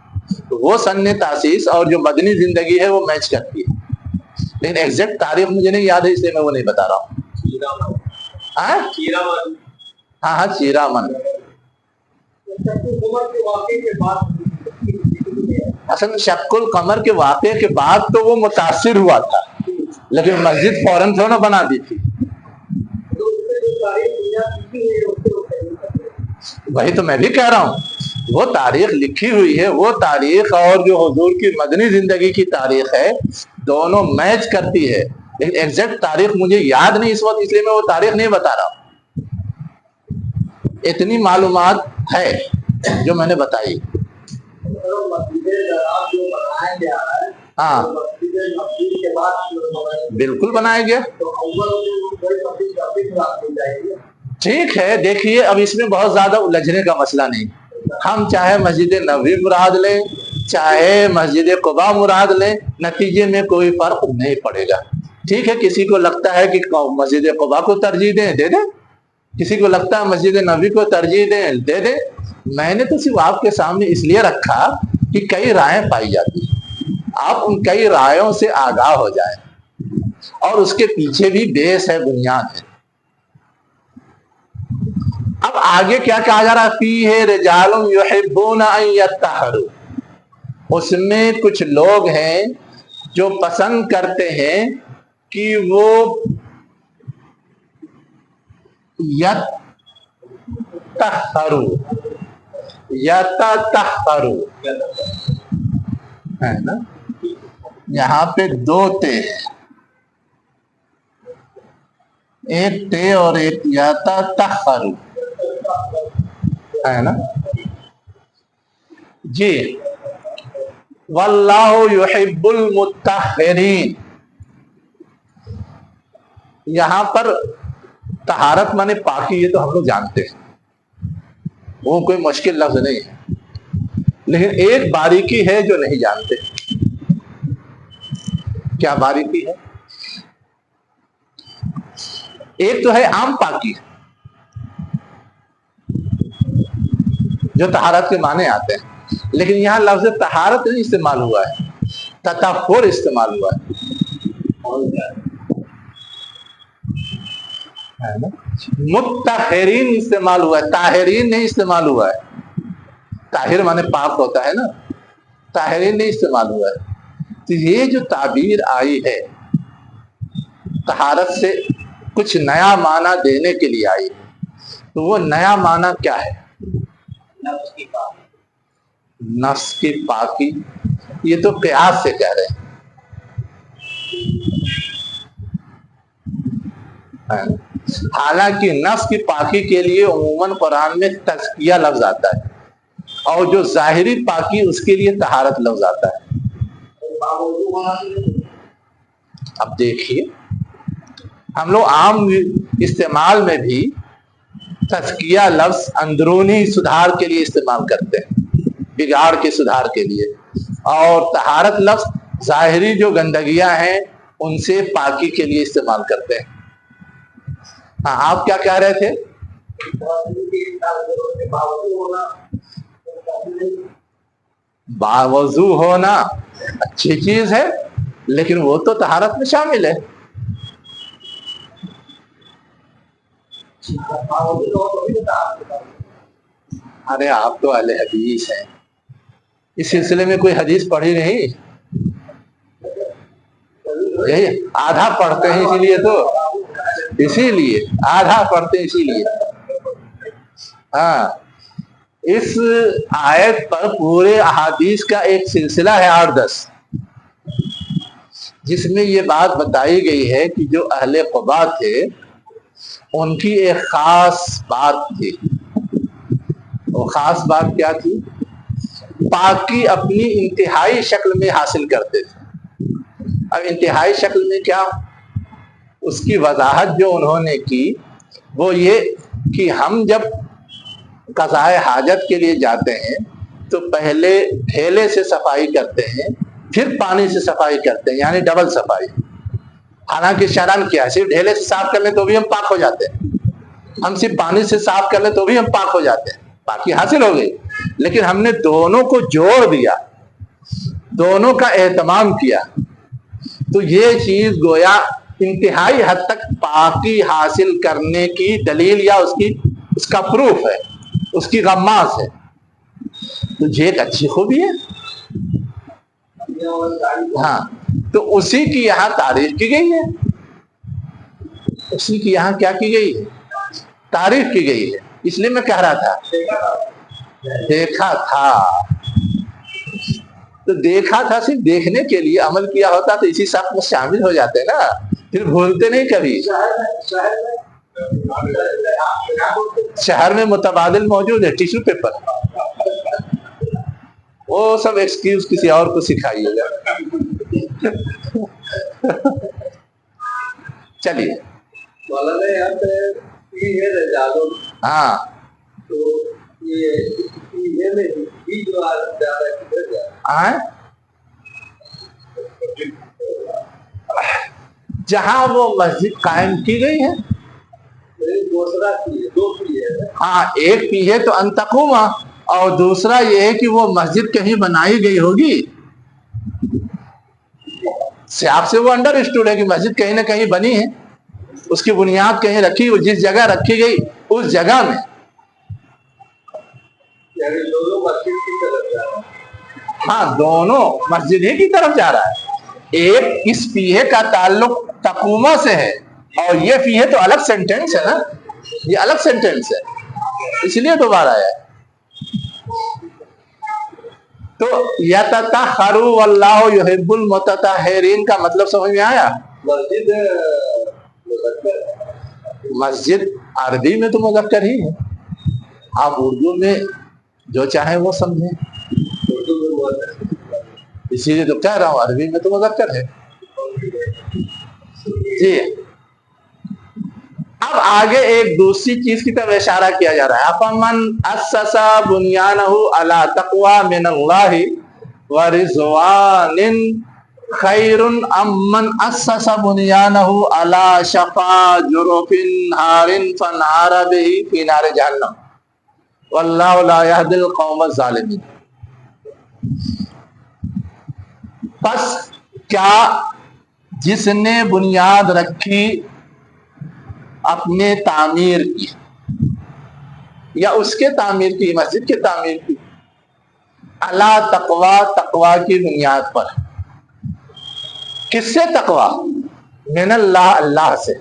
وہ سن تاسیس اور جو مدنی زندگی ہے وہ میچ کرتی ہے، لیکن ایگزیکٹ تاریخ مجھے نہیں یاد ہے، اس لیے میں وہ نہیں بتا رہا ہوں۔ ہاں چیرا من، اصل شق القمر کے واقعے کے بعد تو وہ متاثر ہوا تھا، لیکن مسجد فوراً تھوڑا بنا دی تھی۔ وہی تو میں بھی کہہ رہا ہوں، وہ تاریخ لکھی ہوئی ہے، وہ تاریخ اور جو حضور کی مدنی زندگی کی تاریخ ہے دونوں میچ کرتی ہے، لیکن ایگزیکٹ تاریخ مجھے یاد نہیں اس وقت، اس لیے میں وہ تاریخ نہیں بتا رہا ہوں۔ اتنی معلومات ہے جو میں نے بتائی۔ ہاں بالکل بنایا گیا، ٹھیک ہے۔ دیکھیے اب اس میں بہت زیادہ الجھنے کا مسئلہ نہیں، ہم چاہے مسجد نبوی مراد لیں چاہے مسجد قباء مراد لیں، نتیجے میں کوئی فرق نہیں پڑے گا۔ ٹھیک ہے، کسی کو لگتا ہے کہ مسجد قباء کو ترجیح دیں، دے دیں، کسی کو لگتا ہے مسجد نبوی کو ترجیح دیں، دے دیں۔ میں نے تو صرف آپ کے سامنے اس لیے رکھا کہ کئی رائے پائی جاتی ہیں، آپ ان کئی رائےوں سے آگاہ ہو جائیں، اور اس کے پیچھے بھی بیس ہے، بنیاد ہے۔ اب آگے کیا کہا جا رہا، فیہ رجال یحبون ان یطہروا، اس میں کچھ لوگ ہیں جو پسند کرتے ہیں کہ وہ یتطہروا ہے نا، یہاں پہ دو تے ہیں، ایک تے اور ایک یتطہروا ہے نا جی۔ واللہ یحب المطہرین، یہاں پر طہارت مانے پاکی، یہ تو ہم لوگ جانتے ہیں، وہ کوئی مشکل لفظ نہیں ہے، لیکن ایک باریکی ہے جو نہیں جانتے۔ کیا باریکی ہے؟ ایک تو ہے عام پاکی جو طہارت کے معنی آتے ہیں، لیکن یہاں لفظ طہارت نہیں استعمال ہوا ہے، تطہر استعمال ہوا ہے نا؟ مطہرین استعمال ہوا ہے، طاہرین نہیں استعمال ہوا ہے۔ طاہر مانے پاک ہوتا ہے نا، طاہرین نہیں استعمال ہوا ہے۔ تو یہ جو تعبیر آئی ہے طہارت سے کچھ نیا معنی دینے کے لیے آئی، تو وہ نیا معنی کیا ہے؟ نفس کی پاکی، یہ تو قیاس سے کہہ رہے ہیں، حالانکہ نفس کی پاکی کے لیے عموماً قرآن میں تزکیہ لفظ آتا ہے، اور جو ظاہری پاکی اس کے لیے طہارت لفظ آتا ہے۔ اب دیکھیے ہم لوگ عام استعمال میں بھی تزکیہ لفظ اندرونی سدھار کے لیے استعمال کرتے ہیں، بگاڑ کے سدھار کے لیے، اور طہارت لفظ ظاہری جو گندگیاں ہیں ان سے پاکی کے لیے استعمال کرتے ہیں۔ ہاں آپ کیا کہہ رہے تھے؟ باوضو ہونا اچھی چیز ہے، لیکن وہ تو طہارت میں شامل ہے۔ ارے آپ تو اہل حدیث ہیں، اس سلسلے میں کوئی حدیث پڑھی نہیں؟ یہی آدھا پڑھتے ہیں، اسی لیے آدھا پڑھتے ہیں، اسی لیے ہاں اس آیت پر پورے احادیث کا ایک سلسلہ ہے 8-10، جس میں یہ بات بتائی گئی ہے کہ جو اہل قباء تھے ان کی ایک خاص بات تھی۔ وہ خاص بات کیا تھی؟ پاکی اپنی انتہائی شکل میں حاصل کرتے تھے۔ اب انتہائی شکل میں کیا؟ اس کی وضاحت جو انہوں نے کی وہ یہ کہ ہم جب قضاء حاجت کے لیے جاتے ہیں تو پہلے ڈھیلے سے صفائی کرتے ہیں، پھر پانی سے صفائی کرتے ہیں، یعنی ڈبل صفائی۔ حالانکہ شرعاً کیا ہے، صرف ڈھیلے سے صاف کر لیں تو بھی ہم پاک ہو جاتے ہیں، ہم صرف پانی سے صاف کر لیں تو بھی ہم پاک ہو جاتے ہیں، پاکی حاصل ہو گئی۔ لیکن ہم نے دونوں کو جوڑ دیا، دونوں کا اہتمام کیا، تو یہ چیز گویا انتہائی حد تک پاکی حاصل کرنے کی دلیل یا اس کا پروف ہے، اس کی غماز ہے۔ تو یہ ایک اچھی خوبی ہے۔ ہاں تو اسی کی یہاں تعریف کی گئی ہے، اسی کی یہاں کیا کی گئی ہے؟ تعریف کی گئی ہے۔ اس لیے میں کہہ رہا تھا دیکھا تھا، تو دیکھا تھا صرف دیکھنے کے لیے، عمل کیا ہوتا تو اسی ساتھ میں شامل ہو جاتے نا، پھر بھولتے نہیں کبھی۔ شہر میں متبادل موجود ہے، ٹیشو پیپر، وہ سب ایکسکیوز کسی اور کو سکھائیے گا۔ چلیے مولانا یہاں پہ ہاں جہاں وہ مسجد قائم کی گئی ہے، ہاں ایک پی ہے تو انتقوما، اور دوسرا یہ ہے کہ وہ مسجد کہیں بنائی گئی ہوگی، سیاق سے وہ انڈر اسٹوڈ ہے کہ مسجد کہیں نہ کہیں بنی ہے، اس کی بنیاد کہیں رکھی، جس جگہ رکھی گئی اس جگہ میں، یعنی دونوں مسجد کی طرف جا رہا ہے۔ ہاں دونوں مسجد ہی کی طرف جا رہا ہے، ایک اس پیہے کا تعلق تقوما سے ہے، اور یہ پیہے تو الگ سینٹینس ہے نا، یہ الگ سینٹینس ہے، اس لیے دوبارہ آیا ہے۔ تو یتطہروا واللہ یحب المتطہرین کا مطلب سمجھ میں آیا؟ مسجد عربی میں تو مذکر ہی ہے، آپ اردو میں جو چاہیں وہ سمجھیں، اسی لیے تو کہہ رہا ہوں عربی میں تو مذکر ہے۔ جی اب آگے ایک دوسری چیز کی طرف اشارہ کیا جا رہا ہے، افمن اسس بنیانہ علی تقوی من اللہ ورضوان خیر ام من اسس بنیانہ علی شفا جرف نار فانہار بہ فی نار جہنم واللہ لا یہدی القوم الظالمین۔ پس کیا جس نے بنیاد رکھی اپنے تعمیر کی، یا اس کے تعمیر کی، مسجد کے تعمیر کی، علی تقوی، تقوی کی بنیاد پر، کس سے تقوی؟ من اللہ، اللہ سے،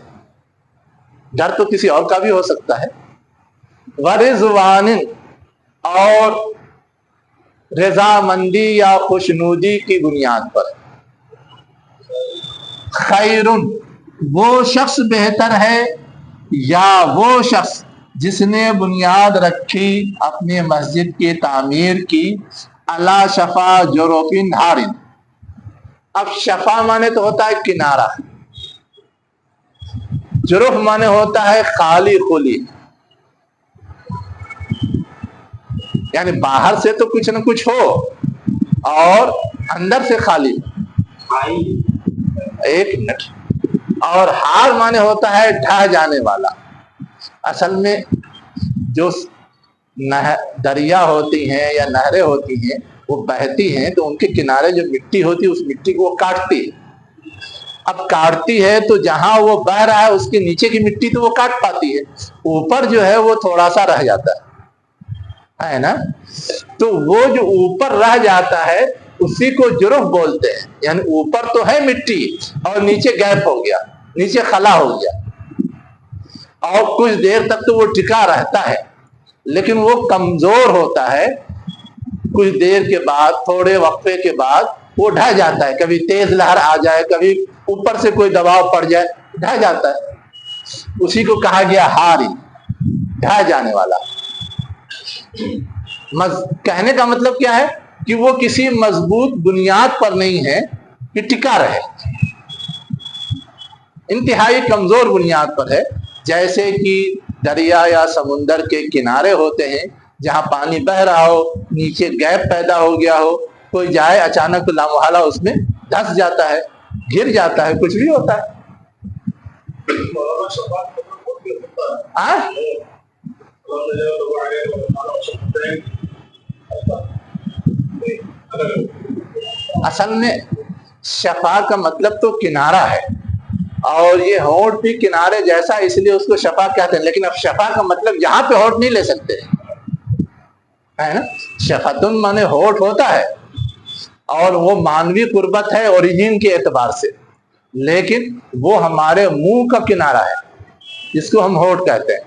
ڈر تو کسی اور کا بھی ہو سکتا ہے، ورضوان، اور رضامندی یا خوشنودی کی بنیاد پر، خیر، وہ شخص بہتر ہے، یا وہ شخص جس نے بنیاد رکھی اپنے مسجد کی تعمیر کی علی شفا جرف نہار۔ اب شفا مانے تو ہوتا ہے کنارہ، جرف مانے ہوتا ہے خالی خلی، یعنی باہر سے تو کچھ نہ کچھ ہو اور اندر سے خالی۔ ایک منٹ، اور ہار مانے ہوتا ہے ڈھہ جانے والا۔ اصل میں جو دریا ہوتی ہیں یا نہریں ہوتی ہیں وہ بہتی ہیں تو ان کے کنارے جو مٹی ہوتی ہے اس مٹی کو وہ کاٹتی ہے، اب کاٹتی ہے تو جہاں وہ بہ رہا ہے اس کے نیچے کی مٹی تو وہ کاٹ پاتی ہے، اوپر جو ہے وہ تھوڑا سا رہ جاتا ہے نا، تو وہ جو اوپر رہ جاتا ہے اسی کو جرف بولتے ہیں، یعنی اوپر تو ہے مٹی اور نیچے گیپ ہو گیا، نیچے خلا ہو گیا، اور کچھ دیر تک تو وہ ٹکا رہتا ہے لیکن وہ کمزور ہوتا ہے، کچھ دیر کے بعد، تھوڑے وقفے کے بعد وہ ڈھہ جاتا ہے، کبھی تیز لہر آ جائے، کبھی اوپر سے کوئی دباؤ پڑ جائے، ڈھہ جاتا ہے، اسی کو کہا گیا ہاری، ڈھہ جانے والا۔ کہنے کا مطلب کیا ہے کہ وہ کسی مضبوط بنیاد پر نہیں ہے کہ ٹکا رہے، انتہائی کمزور بنیاد پر ہے، جیسے کہ دریا یا سمندر کے کنارے ہوتے ہیں جہاں پانی بہ رہا ہو، نیچے گیپ پیدا ہو گیا ہو، کوئی جائے اچانک تو لامحالہ اس میں دھس جاتا ہے، گر جاتا ہے، کچھ بھی ہوتا ہے۔ اصل میں شفا کا مطلب تو کنارہ ہے، اور یہ ہونٹ بھی کنارے جیسا اس لیے اس کو شفا کہتے ہیں، لیکن اب شفا کا مطلب یہاں پہ ہونٹ نہیں لے سکتے، ہے نا، شفتن مانے ہونٹ ہوتا ہے اور وہ مانوی قربت ہے اوریجن کے اعتبار سے، لیکن وہ ہمارے منہ کا کنارہ ہے جس کو ہم ہونٹ کہتے ہیں،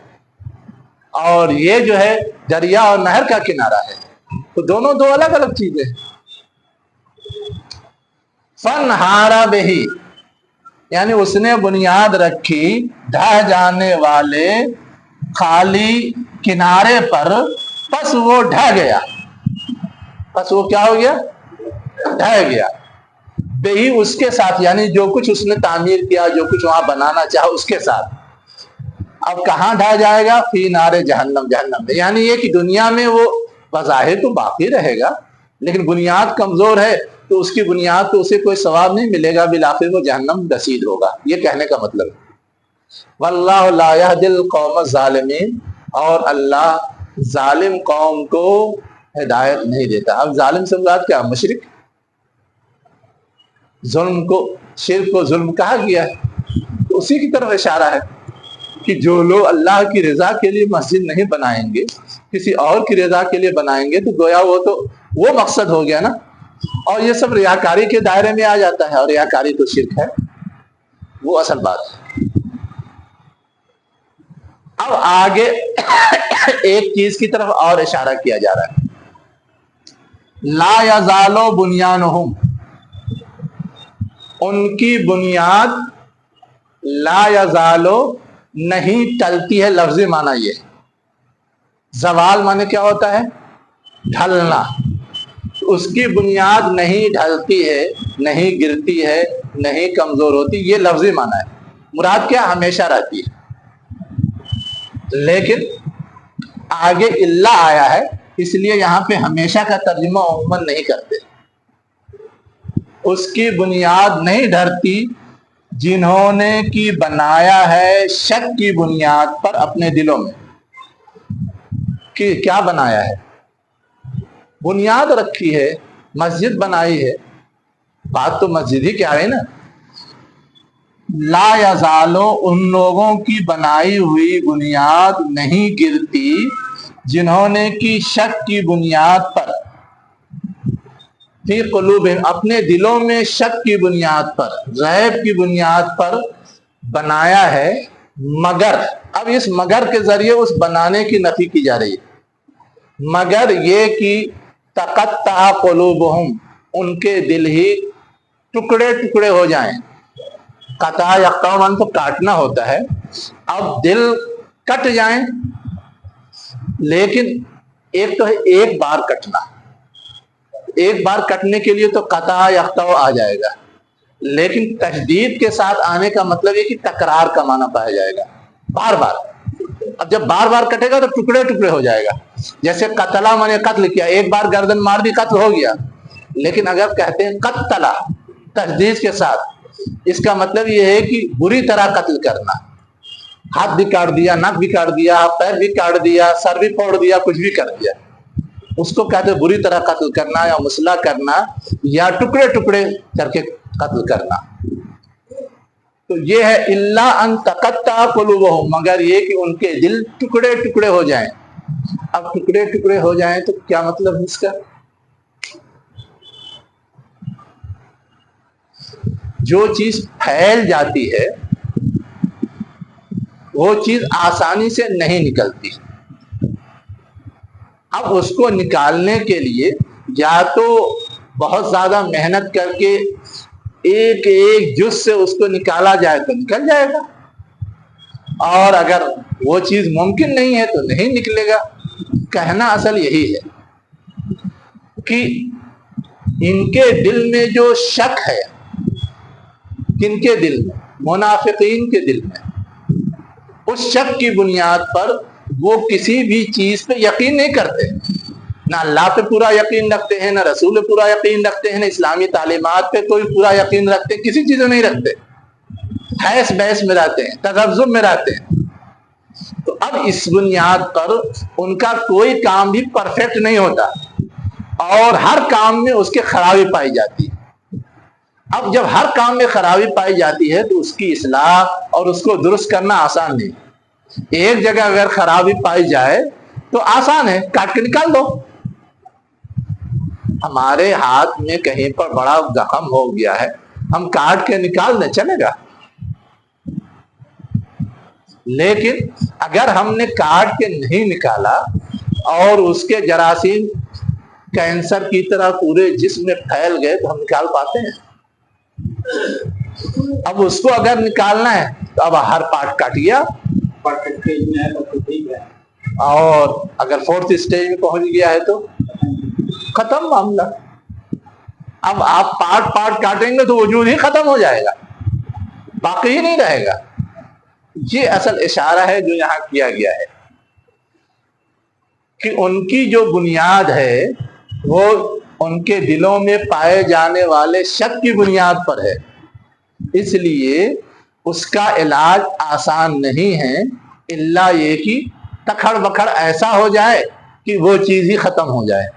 اور یہ جو ہے دریا اور نہر کا کنارہ ہے، تو دونوں دو الگ الگ چیزیں ہیں۔ فنہارا بہی یعنی اس نے بنیاد رکھی ڈھہ جانے والے خالی کنارے پر، پس وہ ڈھہ گیا، پس وہ کیا ہو گیا؟ ڈھہ گیا، بہی اس کے ساتھ، یعنی جو کچھ اس نے تعمیر کیا، جو کچھ وہاں بنانا چاہا اس کے ساتھ۔ اب کہاں ڈھا جائے گا؟ فی نار جہنم، جہنم میں، یعنی یہ کہ دنیا میں وہ بظاہر تو باقی رہے گا لیکن بنیاد کمزور ہے تو اس کی بنیاد تو اسے کوئی ثواب نہیں ملے گا، بالآخر وہ جہنم رسید ہوگا، یہ کہنے کا مطلب ہے۔ واللہ لا یہدی القوم الظالمین، اور اللہ ظالم قوم کو ہدایت نہیں دیتا۔ اب ظالم سے مراد کیا؟ مشرک۔ ظلم کو، شرک کو ظلم کہا گیا ہے، تو اسی کی طرف اشارہ ہے کہ جو لوگ اللہ کی رضا کے لیے مسجد نہیں بنائیں گے، کسی اور کی رضا کے لیے بنائیں گے، تو گویا وہ مقصد ہو گیا نا، اور یہ سب ریاکاری کے دائرے میں آ جاتا ہے، اور ریاکاری تو شرک ہے، وہ اصل بات ہے۔ اب آگے ایک چیز کی طرف اور اشارہ کیا جا رہا ہے، لا یزال بنیانہم، ان کی بنیاد لا یزالو نہیں ٹلتی ہے، لفظی معنی یہ، زوال معنی کیا ہوتا ہے؟ ڈھلنا، اس کی بنیاد نہیں ڈھلتی ہے، نہیں گرتی ہے، نہیں کمزور ہوتی، یہ لفظی معنی ہے۔ مراد کیا؟ ہمیشہ رہتی ہے، لیکن آگے اللہ آیا ہے اس لیے یہاں پہ ہمیشہ کا ترجمہ عموماً نہیں کرتے۔ اس کی بنیاد نہیں ڈھرتی جنہوں نے کی بنایا ہے شک کی بنیاد پر اپنے دلوں میں۔ کہ کیا بنایا ہے؟ بنیاد رکھی ہے، مسجد بنائی ہے، بات تو مسجد ہی کیا ہے نا۔ لا یزالو، ان لوگوں کی بنائی ہوئی بنیاد نہیں گرتی جنہوں نے کی شک کی بنیاد پر، فی قلوبہم، اپنے دلوں میں شک کی بنیاد پر، ریب کی بنیاد پر بنایا ہے، مگر، اب اس مگر کے ذریعے اس بنانے کی نفی کی جا رہی ہے، مگر یہ کہ تقطع قلوبہم، ان کے دل ہی ٹکڑے ٹکڑے ہو جائیں۔ قطع یقطع من تو کاٹنا ہوتا ہے، اب دل کٹ جائیں، لیکن ایک تو ہے ایک بار کٹنا، ایک بار کٹنے کے لیے تو قطع یقطع آ جائے گا، لیکن تشدید کے ساتھ آنے کا مطلب یہ کہ تکرار کا معنی پایا جائے گا، بار بار۔ اب جب بار بار کٹے گا تو ٹکڑے ٹکڑے ہو جائے گا، جیسے قتلہ میں نے قتل کیا، ایک بار گردن مار دی قتل ہو گیا، لیکن اگر کہتے ہیں قتلہ تشدید کے ساتھ، اس کا مطلب یہ ہے کہ بری طرح قتل کرنا، ہاتھ بھی کاٹ دیا، ناک بھی کاٹ دیا، پیر بھی کاٹ دیا، سر بھی پھوڑ دیا، کچھ بھی کر دیا، اس کو کہتے ہیں بری طرح قتل کرنا، یا مسلح کرنا، یا ٹکڑے ٹکڑے کر کے قتل کرنا۔ تو یہ ہے الا ان تقطع قلوبہم، مگر یہ کہ ان کے دل ٹکڑے ٹکڑے ہو جائیں۔ اب ٹکڑے ٹکڑے ہو جائیں تو کیا مطلب ہے اس کا؟ جو چیز پھیل جاتی ہے وہ چیز آسانی سے نہیں نکلتی، اب اس کو نکالنے کے لیے یا تو بہت زیادہ محنت کر کے ایک ایک جز سے اس کو نکالا جائے تو نکل جائے گا، اور اگر وہ چیز ممکن نہیں ہے تو نہیں نکلے گا۔ کہنا اصل یہی ہے کہ ان کے دل میں جو شک ہے، کن کے دل میں؟ منافقین کے دل میں، اس شک کی بنیاد پر وہ کسی بھی چیز پہ یقین نہیں کرتے، نہ اللہ پہ پورا یقین رکھتے ہیں، نہ رسول پہ پورا یقین رکھتے ہیں، نہ اسلامی تعلیمات پہ کوئی پورا یقین رکھتے ہیں، کسی چیز میں نہیں رکھتے، حیث بحث میں رہتے ہیں، تذبذب میں رہتے ہیں۔ تو اب اس بنیاد پر ان کا کوئی کام بھی پرفیکٹ نہیں ہوتا، اور ہر کام میں اس کے خرابی پائی جاتی ہے۔ اب جب ہر کام میں خرابی پائی جاتی ہے تو اس کی اصلاح اور اس کو درست کرنا آسان نہیں۔ ایک جگہ اگر خرابی پائی جائے تو آسان ہے، کاٹ کے نکال دو۔ ہمارے ہاتھ میں کہیں پر بڑا زخم ہو گیا ہے، ہم کاٹ کے نکال دیں، چلے گا؟ لیکن اگر ہم نے کاٹ کے نہیں نکالا اور اس کے جراثیم کینسر کی طرح پورے جسم میں پھیل گئے تو ہم نکال پاتے ہیں؟ اب اس کو اگر نکالنا ہے تو اب ہر پارٹ کاٹ گیا، اور اگر 4th اسٹیج میں پہنچ گیا ہے تو ختم معاملہ۔ اب آپ پارٹ پارٹ کاٹیں گے تو وجود ہی ختم ہو جائے گا، باقی ہی نہیں رہے گا۔ یہ اصل اشارہ ہے جو یہاں کیا گیا ہے کہ ان کی جو بنیاد ہے وہ ان کے دلوں میں پائے جانے والے شک کی بنیاد پر ہے، اس لیے اس کا علاج آسان نہیں ہے، الا یہ کہ تکھڑ بکھڑ ایسا ہو جائے کہ وہ چیز ہی ختم ہو جائے۔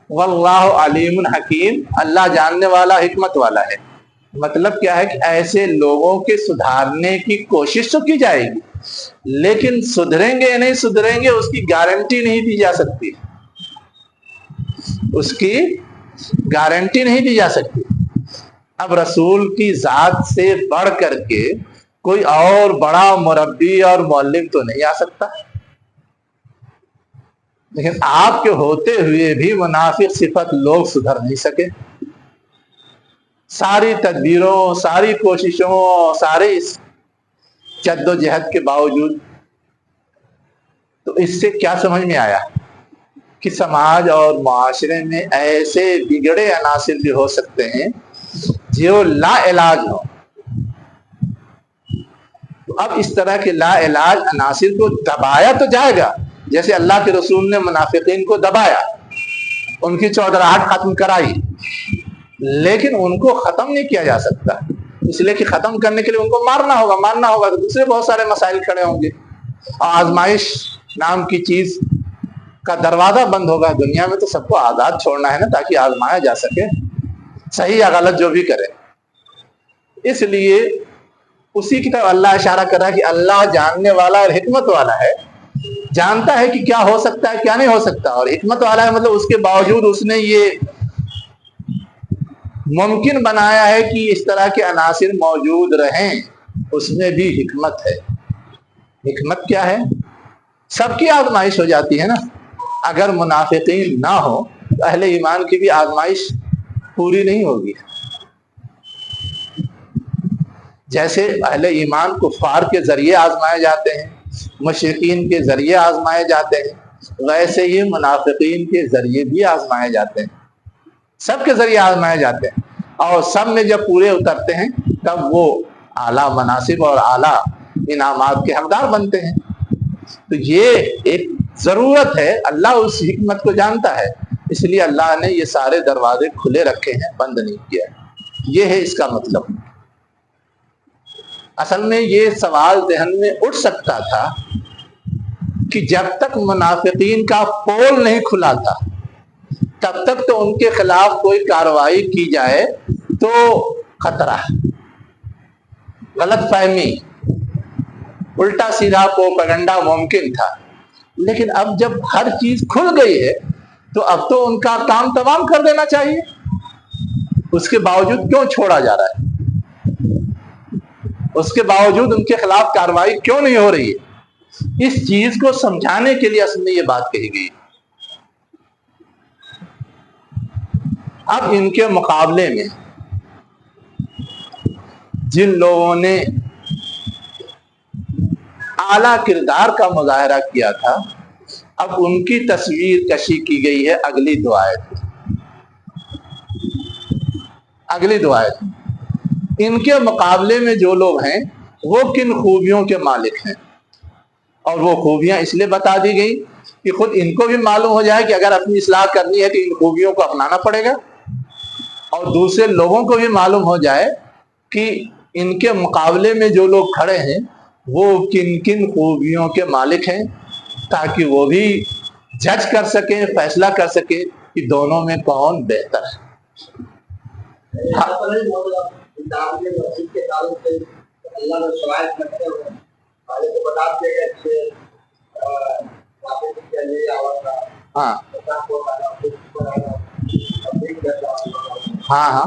واللہ علیم حکیم، اللہ جاننے والا حکمت والا ہے۔ مطلب کیا ہے کہ ایسے لوگوں کے سدھارنے کی کوشش تو کی جائے گی، لیکن سدھریں گے یا نہیں سدھریں گے اس کی گارنٹی نہیں دی جا سکتی، اس کی گارنٹی نہیں دی جا سکتی۔ اب رسول کی ذات سے بڑھ کر کے کوئی اور بڑا مربی اور معلم تو نہیں آ سکتا، لیکن آپ کے ہوتے ہوئے بھی منافق صفت لوگ سدھر نہیں سکے۔ ساری تدبیروں، ساری کوششوں، سارے اس جد و جہد کے باوجود، تو اس سے کیا سمجھ میں آیا کہ سماج اور معاشرے میں ایسے بگڑے عناصر بھی ہو سکتے ہیں جو لا علاج ہو۔ تو اب اس طرح کے لا علاج عناصر کو دبایا تو جائے گا، جیسے اللہ کے رسول نے منافقین کو دبایا، ان کی چودراہٹ ختم کرائی، لیکن ان کو ختم نہیں کیا جا سکتا، اس لیے کہ ختم کرنے کے لیے ان کو مارنا ہوگا تو دوسرے بہت سارے مسائل کھڑے ہوں گے، اور آزمائش نام کی چیز کا دروازہ بند ہوگا۔ دنیا میں تو سب کو آزاد چھوڑنا ہے نا، تاکہ آزمایا جا سکے، صحیح یا غلط جو بھی کرے۔ اس لیے اسی کی طرف اللہ اشارہ کر رہا ہے کہ اللہ جاننے والا اور حکمت والا ہے، جانتا ہے کہ کیا ہو سکتا ہے کیا نہیں ہو سکتا، اور حکمت والا ہے مطلب اس کے باوجود اس نے یہ ممکن بنایا ہے کہ اس طرح کے عناصر موجود رہیں، اس میں بھی حکمت ہے۔ حکمت کیا ہے؟ سب کی آزمائش ہو جاتی ہے نا، اگر منافقین نہ ہو تو اہل ایمان کی بھی آزمائش پوری نہیں ہوگی۔ جیسے اہل ایمان کفار کے ذریعے آزمائے جاتے ہیں، مشرکین کے ذریعے آزمائے جاتے ہیں، ویسے ہی منافقین کے ذریعے بھی آزمائے جاتے ہیں، سب کے ذریعے آزمائے جاتے ہیں، اور سب میں جب پورے اترتے ہیں تب وہ اعلیٰ مناصب اور اعلیٰ انعامات کے حقدار بنتے ہیں۔ تو یہ ایک ضرورت ہے، اللہ اس حکمت کو جانتا ہے، اس لیے اللہ نے یہ سارے دروازے کھلے رکھے ہیں، بند نہیں کیا ہے۔ یہ ہے اس کا مطلب۔ اصل میں یہ سوال ذہن میں اٹھ سکتا تھا کہ جب تک منافقین کا پول نہیں کھلا تھا تب تک تو ان کے خلاف کوئی کارروائی کی جائے تو خطرہ، غلط فہمی، الٹا سیدھا پروپیگنڈا ممکن تھا، لیکن اب جب ہر چیز کھل گئی ہے تو اب تو ان کا کام تمام کر دینا چاہیے، اس کے باوجود کیوں چھوڑا جا رہا ہے؟ اس کے باوجود ان کے خلاف کارروائی کیوں نہیں ہو رہی ہے؟ اس چیز کو سمجھانے کے لیے اصل میں یہ بات کہی گئی۔ اب ان کے مقابلے میں جن لوگوں نے اعلیٰ کردار کا مظاہرہ کیا تھا، اب ان کی تصویر کشی کی گئی ہے اگلی دو آیت۔ اگلی دو آیت ان کے مقابلے میں جو لوگ ہیں وہ کن خوبیوں کے مالک ہیں، اور وہ خوبیاں اس لیے بتا دی گئی کہ خود ان کو بھی معلوم ہو جائے کہ اگر اپنی اصلاح کرنی ہے تو ان خوبیوں کو اپنانا پڑے گا، اور دوسرے لوگوں کو بھی معلوم ہو جائے کہ ان کے مقابلے میں جو لوگ کھڑے ہیں وہ کن کن خوبیوں کے مالک ہیں، تاکہ وہ بھی جج کر سکیں، فیصلہ کر سکیں کہ دونوں میں کون بہتر ہے۔ ہاں ہاں ہاں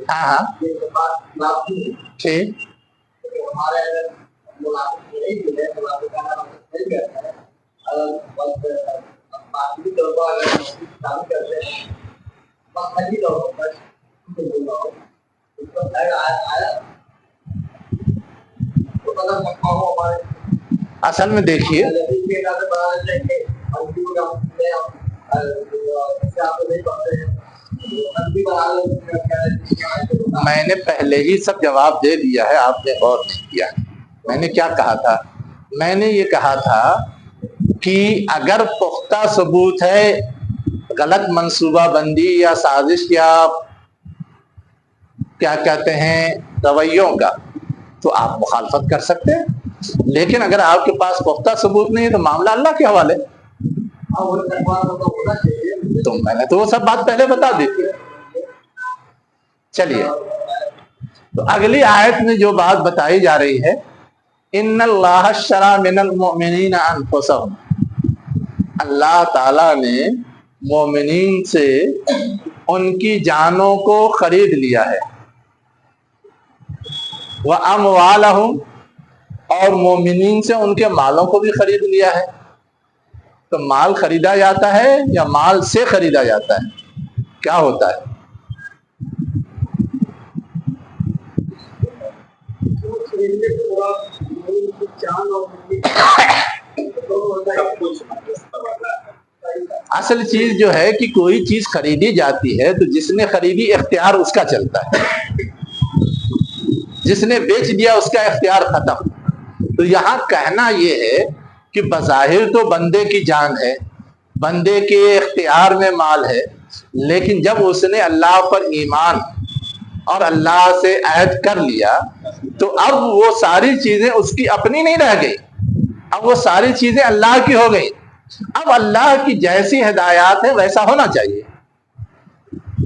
ہاں ہاں ٹھیک اصل میں دیکھیے میں نے پہلے ہی سب جواب دے دیا ہے، آپ نے غور نہیں کیا۔ میں نے کیا کہا تھا؟ میں نے یہ کہا تھا کہ اگر پختہ ثبوت ہے غلط منصوبہ بندی یا سازش یا کیا کہتے ہیں رویوں کا، تو آپ مخالفت کر سکتے ہیں، لیکن اگر آپ کے پاس پختہ ثبوت نہیں ہے تو معاملہ اللہ کے حوالے۔ تو میں نے تو وہ سب بات پہلے بتا دی تھی۔ چلیے، تو اگلی آیت میں جو بات بتائی جا رہی ہے، ان اللہ اشتری من المؤمنین انفسہم، اللہ تعالیٰ نے مومنین سے ان کی جانوں کو خرید لیا ہے، وَأَمْوَالَهُمْ، اور مومنین سے ان کے مالوں کو بھی خرید لیا ہے۔ تو مال خریدا جاتا ہے یا مال سے خریدا جاتا ہے؟ کیا ہوتا ہے؟ اصل چیز جو ہے کہ کوئی چیز خریدی جاتی ہے تو جس نے خریدی اختیار اس کا چلتا ہے، جس نے بیچ دیا اس کا اختیار ختم۔ تو یہاں کہنا یہ ہے کہ بظاہر تو بندے کی جان ہے، بندے کے اختیار میں مال ہے، لیکن جب اس نے اللہ پر ایمان اور اللہ سے عہد کر لیا تو اب وہ ساری چیزیں اس کی اپنی نہیں رہ گئی، اب وہ ساری چیزیں اللہ کی ہو گئی۔ اب اللہ کی جیسی ہدایات ہے ویسا ہونا چاہیے۔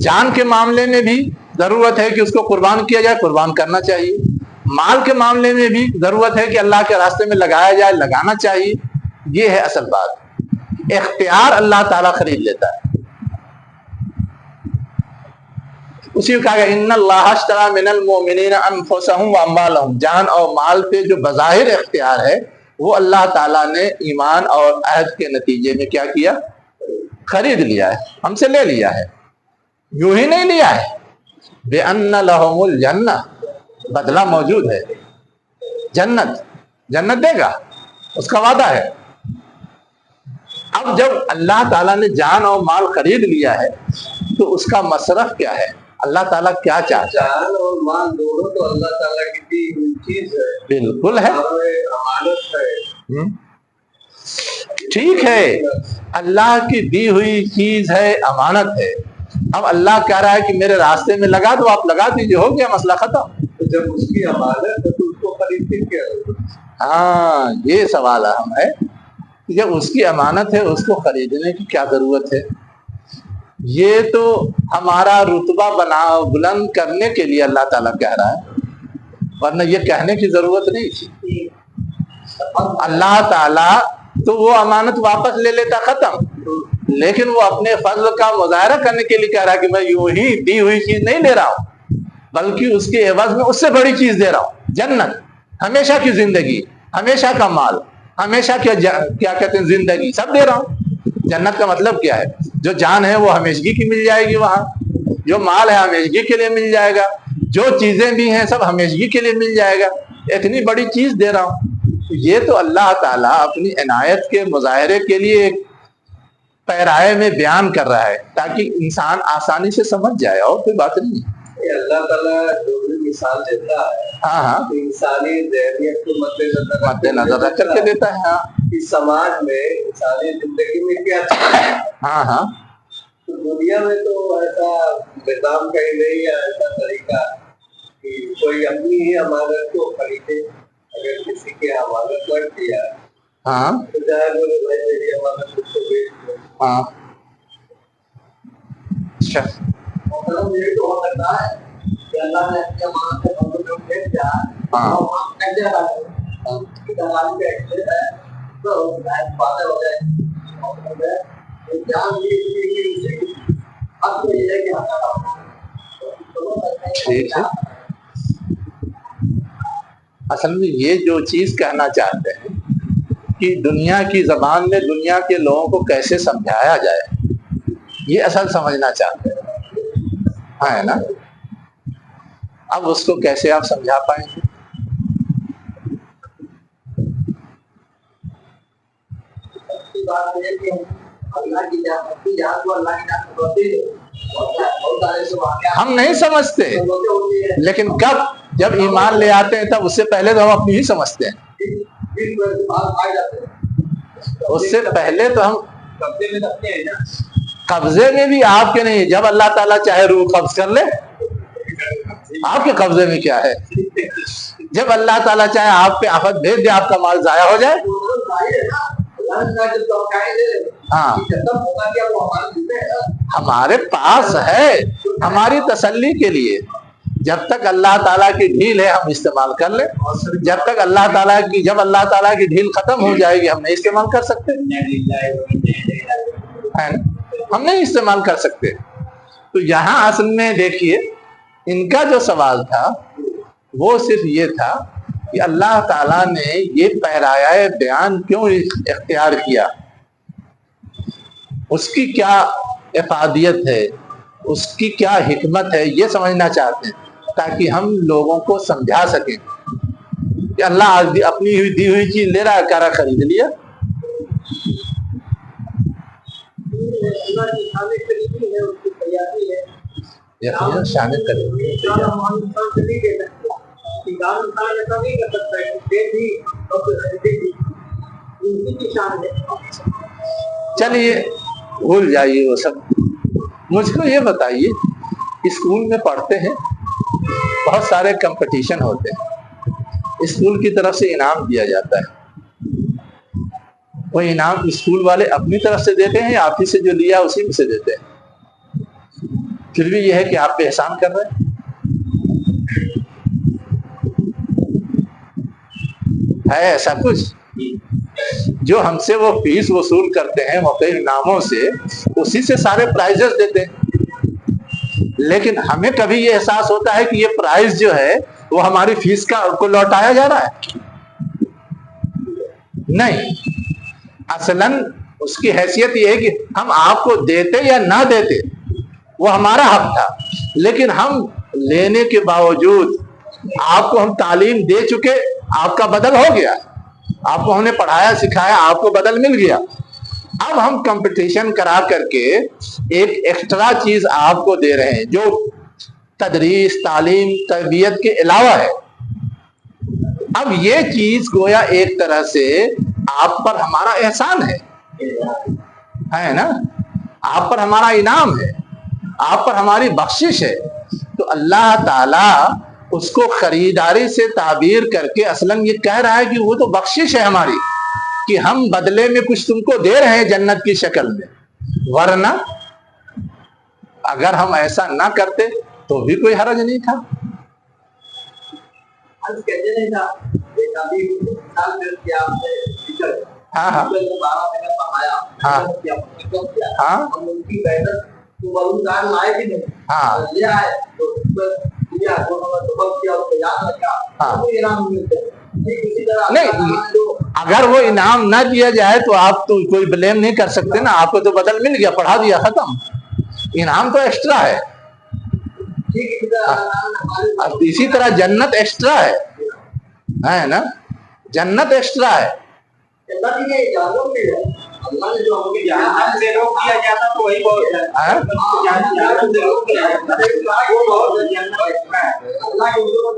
جان کے معاملے میں بھی ضرورت ہے کہ اس کو قربان کیا جائے، قربان کرنا چاہیے۔ مال کے معاملے میں بھی ضرورت ہے کہ اللہ کے راستے میں لگایا جائے، لگانا چاہیے۔ یہ ہے اصل بات، اختیار اللہ تعالیٰ خرید لیتا ہے۔ اسی کو کہا گیا ان اللہ اشتری من المؤمنین انفسہم واموالہم، جان اور مال پہ جو بظاہر اختیار ہے وہ اللہ تعالیٰ نے ایمان اور عہد کے نتیجے میں کیا کیا؟ خرید لیا ہے، ہم سے لے لیا ہے۔ یوں ہی نہیں لیا ہے، بِأَنَّ لَهُمُ الْجَنَّةَ، بدلہ موجود ہے، جنت دے گا، اس کا وعدہ ہے۔ اب جب اللہ تعالیٰ نے جان اور مال خرید لیا ہے تو اس کا مصرف کیا ہے؟ اللہ تعالیٰ کیا چاہتا ہے؟ جان اور مال دونوں تو اللہ تعالیٰ کی دی ہوئی چیز ہے، بالکل ہے، امانت ہے۔ ٹھیک ہے، اللہ کی دی ہوئی چیز ہے، امانت ہے۔ اب اللہ کہہ رہا ہے کہ میرے راستے میں لگا دو، آپ لگا دیجئے، ہو گیا مسئلہ ختم۔ تو جب اس کی امانت ہے تو اس کو خرید کے کیا ہوگا؟ ہاں، یہ سوال اہم ہے کہ جب اس کی امانت ہے اس کو خریدنے کی کیا ضرورت ہے؟ یہ تو ہمارا رتبہ بلند کرنے کے لیے اللہ تعالیٰ کہہ رہا ہے، ورنہ یہ کہنے کی ضرورت نہیں تھی۔ اللہ تعالیٰ تو وہ امانت واپس لے لیتا، ختم، لیکن وہ اپنے فضل کا مظاہرہ کرنے کے لیے کہہ رہا ہے کہ میں یوں ہی دی ہوئی چیز نہیں لے رہا ہوں، بلکہ اس کے عوض میں اس سے بڑی چیز دے رہا ہوں، جنت، ہمیشہ کی زندگی، ہمیشہ کا مال، ہمیشہ کیا کہتے ہیں زندگی، سب دے رہا ہوں۔ جنت کا مطلب کیا ہے؟ جو جان ہے وہ ہمیشگی کی مل جائے گی وہاں، جو مال ہے ہمیشگی کے لیے مل جائے گا، جو چیزیں بھی ہیں سب ہمیشگی کے لیے مل جائے گا، اتنی بڑی چیز دے رہا ہوں۔ یہ تو اللہ تعالیٰ اپنی عنایت کے مظاہرے کے لیے ایک پیرائے میں بیان کر رہا ہے تاکہ انسان آسانی سے سمجھ جائے، اور کوئی بات نہیں ہے۔ اللہ تعالیٰ جو بھی مثال دیتا ہے، ہاں، انسانی ذہنیت کو مد نظر رکھ کر کے دیتا ہے۔ ہاں، اس سماج میں انسانی زندگی میں کیا چاہتا ہے؟ ہاں، تو دنیا میں تو ایسا نظام کہیں نہیں ہے، ایسا طریقہ کہ کوئی اپنی ہی امانت کو خریدے۔ اگر کسی کے امانت کر دیا ہاں، تو چاہے بولے بھائی میری امانت اس کو بیچ دو۔ ہاں، اچھا، یہ تو ہو سکتا ہے کہ اللہ نے اپنی امانت سے ہم لوگ بیچ دیا، دلالی کا ایکسیس ہے تو باتیں ہو جائیں، جان بھی ٹھیک ہے. اصل میں یہ جو چیز کہنا چاہتے ہیں کہ دنیا کی زبان میں دنیا کے لوگوں کو کیسے سمجھایا جائے، یہ اصل سمجھنا چاہتے ہیں، ہے نا. اب اس کو کیسے آپ سمجھا پائیں گے؟ ہم نہیں سمجھتے، لیکن کب جب ایمان لے آتے ہیں تب اس سے پہلے تو ہم اپنی ہی سمجھتے ہیں. اس سے پہلے تو ہم قبضے میں بھی آپ کے نہیں. جب اللہ تعالیٰ چاہے روح قبض کر لے، آپ کے قبضے میں کیا ہے؟ جب اللہ تعالیٰ چاہے آپ پہ آفت بھیج دے، آپ کا مال ضائع ہو جائے. ہاں، ہمارے پاس ہے ہماری تسلی کے لیے. جب تک اللہ تعالیٰ کی ڈھیل ہے ہم استعمال کر لیں. جب تک اللہ تعالیٰ کی جب اللہ تعالیٰ کی ڈھیل ختم ہو جائے گی ہم نہیں استعمال کر سکتے، ہم نہیں استعمال کر سکتے. تو یہاں اصل میں دیکھیے ان کا جو سوال تھا وہ صرف یہ تھا کہ اللہ تعالیٰ نے یہ پیرایہ بیان کیوں اختیار کیا، اس کی کیا افادیت ہے، اس کی کیا حکمت ہے، یہ سمجھنا چاہتے ہیں تاکہ ہم لوگوں کو سمجھا سکیں کہ اللہ اپنی دی ہوئی چیز لے رہا ہے، کارا خرید لیا. شامل چلیے بھول جائیے وہ سب. مجھ کو یہ بتائیے، اسکول میں پڑھتے ہیں، بہت سارے کمپٹیشن ہوتے ہیں، اسکول کی طرف سے انعام دیا جاتا ہے. وہ انعام اسکول والے اپنی طرف سے دیتے ہیں یا آپ ہی سے جو لیا اسی میں سے دیتے ہیں؟ پھر بھی یہ ہے کہ آپ پہ احسان کر رہے ہیں. ہے ایسا کچھ؟ جو ہم سے وہ فیس وصول کرتے ہیں مختلف انعاموں سے، اسی سے سارے پرائزز دیتے ہیں. لیکن ہمیں کبھی یہ احساس ہوتا ہے کہ یہ پرائز جو ہے وہ ہماری فیس کو لوٹایا جا رہا ہے؟ نہیں. اصلاً اس کی حیثیت یہ ہے کہ ہم آپ کو دیتے یا نہ دیتے وہ ہمارا حق تھا، لیکن ہم لینے کے باوجود آپ کو ہم تعلیم دے چکے، آپ کا بدل ہو گیا، آپ کو ہم نے پڑھایا سکھایا، آپ کو بدل مل گیا. اب ہم کمپٹیشن کرا کر کے ایک ایکسٹرا چیز آپ کو دے رہے ہیں جو تدریس، تعلیم، تربیت کے علاوہ ہے. اب یہ چیز گویا ایک طرح سے آپ پر ہمارا احسان ہے نا، آپ پر ہمارا انعام ہے، آپ پر ہماری بخشش ہے. تو اللہ تعالیٰ اس کو خریداری سے تعبیر کر کے اصلاً یہ کہہ رہا ہے کہ وہ تو بخشش ہے ہماری، کہ ہم بدلے میں کچھ تم کو دے رہے ہیں جنت کی شکل میں. ورنہ اگر ہم ایسا نہ کرتے تو بھی کوئی حرج نہیں تھا. ہاں ہاں نہیں، اگر وہ انعام نہ دیا جائے تو آپ تو کوئی بلیم نہیں کر سکتے نا، آپ کو تو بدل مل گیا، پڑھا دیا، ختم. انعام تو ایکسٹرا ہے. اب اسی طرح جنت ایکسٹرا ہے نا، جنت ایکسٹرا ہے.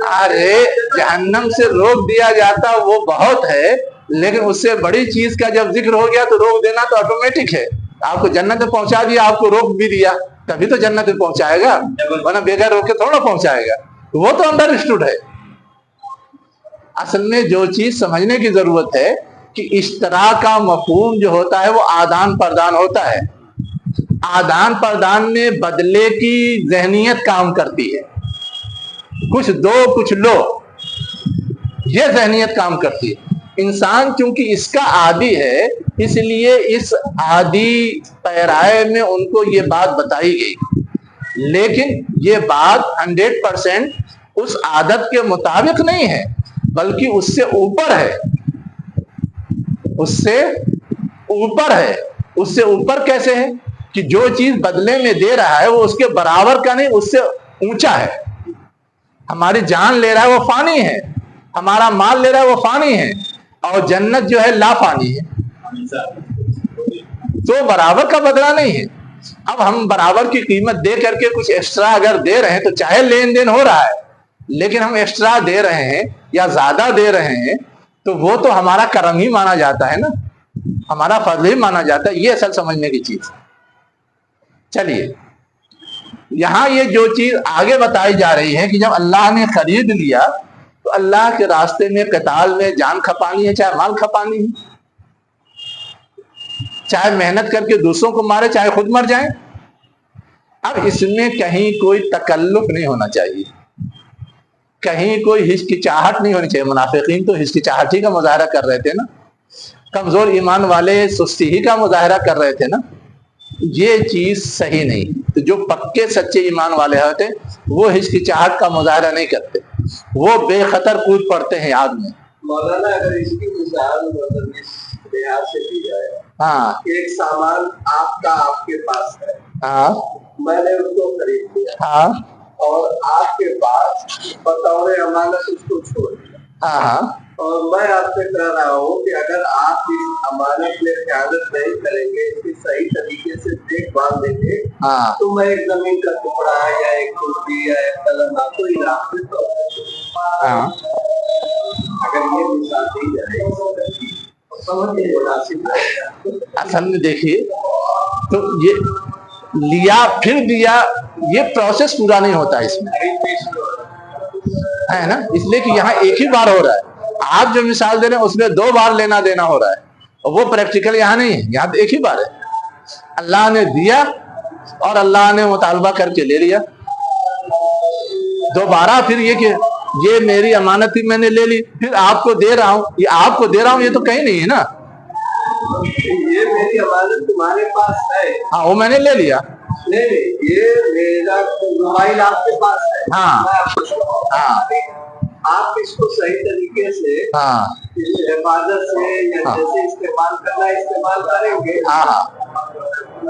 ارے جہنم سے روک دیا جاتا وہ بہت ہے، لیکن اس سے بڑی چیز کا جب ذکر ہو گیا تو روک دینا تو آٹومیٹک ہے. آپ کو جنت میں پہنچا دیا، آپ کو روک بھی دیا، تبھی تو جنت میں پہنچائے گا، ورنہ بغیر روک کے تھوڑا پہنچائے گا. وہ تو انڈر اسٹوڈ ہے. اصل میں جو چیز سمجھنے کی ضرورت ہے کہ اشتراک کا مفہوم جو ہوتا ہے وہ آدان پردان ہوتا ہے. آدان پردان میں بدلے کی ذہنیت کام کرتی ہے، کچھ دو کچھ لو، یہ ذہنیت کام کرتی ہے. انسان چونکہ اس کا عادی ہے، اس لیے اس عادی پیرائے میں ان کو یہ بات بتائی گئی، لیکن یہ بات 100% اس عادت کے مطابق نہیں ہے، بلکہ اس سے اوپر ہے، اس سے اوپر ہے۔ اس سے اوپر کیسے ہے کہ جو چیز بدلے میں دے رہا ہے وہ اس کے برابر کا نہیں، اس سے اونچا ہے۔ ہماری جان لے رہا ہے وہ فانی ہے، ہمارا مال لے رہا ہے وہ فانی ہے، اور جنت جو ہے لا فانی ہے، تو برابر کا بدلہ نہیں ہے۔ اب ہم برابر کی قیمت دے کر کے کچھ ایکسٹرا اگر دے رہے ہیں تو چاہے لین دین ہو رہا ہے، لیکن ہم ایکسٹرا دے رہے ہیں یا زیادہ دے رہے ہیں تو وہ تو ہمارا کرم ہی مانا جاتا ہے نا، ہمارا فضل ہی مانا جاتا ہے۔ یہ اصل سمجھنے کی چیز۔ چلیے یہاں یہ جو چیز آگے بتائی جا رہی ہے کہ جب اللہ نے خرید لیا تو اللہ کے راستے میں قتال میں جان کھپانی ہے، چاہے مال کھپانی ہے، چاہے محنت کر کے دوسروں کو مارے، چاہے خود مر جائیں۔ اب اس میں کہیں کوئی تکلف نہیں ہونا چاہیے، کہیں کوئی ہچکچاہٹ نہیں ہونی چاہیے۔ منافقین تو ہچکچاہٹ ہی کا مظاہرہ کر رہے تھے نا، کمزور ایمان والے سستی ہی کا مظاہرہ کر رہے تھے نا۔ یہ چیز صحیح نہیں۔ تو جو پکے سچے ایمان والے ہوتے وہ ہچکچاہٹ کا مظاہرہ نہیں کرتے، وہ بے خطر کود پڑتے ہیں آگ میں۔ مولانا اگر اس کی مثال اس لحاظ سے دی جائے، ہاں ایک سامان آپ کا آپ کے پاس ہے، ہاں میں نے اس کو خرید لیا ہاں اور آپ کے پاس بطور امانت اس کو چھوڑ دیا، ہاں ہاں اور میں آپ سے کہہ رہا ہوں کہ اگر آپ اس امانت میں خیانت نہیں کریں گے، اس کی صحیح طریقے سے دیکھ بھال دیں گے، ہاں تو میں ایک زمین کا ٹکڑا یا ایک کرسی یا ایک قلم آپ کو انعام میں دوں گا۔ ہاں اگر یہ مثال دی جائے سمجھ مناسب ہے۔ اصل میں دیکھیے تو یہ لیا پھر دیا، یہ پروسیس پورا نہیں ہوتا اس میں، ہے نا۔ اس لیے کہ یہاں ایک ہی بار ہو رہا ہے۔ آپ جو مثال دے رہے ہیں اس میں 2 بار لینا دینا ہو رہا ہے، اور وہ پریکٹیکل یہاں نہیں ہے، یہاں تو ایک ہی بار ہے۔ اللہ نے دیا اور اللہ نے مطالبہ کر کے لے لیا۔ دوبارہ پھر یہ کہ یہ میری امانت تھی میں نے لے لی، پھر آپ کو دے رہا ہوں، یہ آپ کو دے رہا ہوں، یہ تو کہیں نہیں ہے نا۔ یہ میری امانت تمہارے پاس ہے، ہاں وہ میں نے لے لیا۔ نہیں یہ میرا موبائل آپ کے پاس ہے، ہاں ہاں آپ اس کو صحیح طریقے سے ہاں حفاظت سے یا جیسے استعمال کرنا استعمال کریں گے ہاں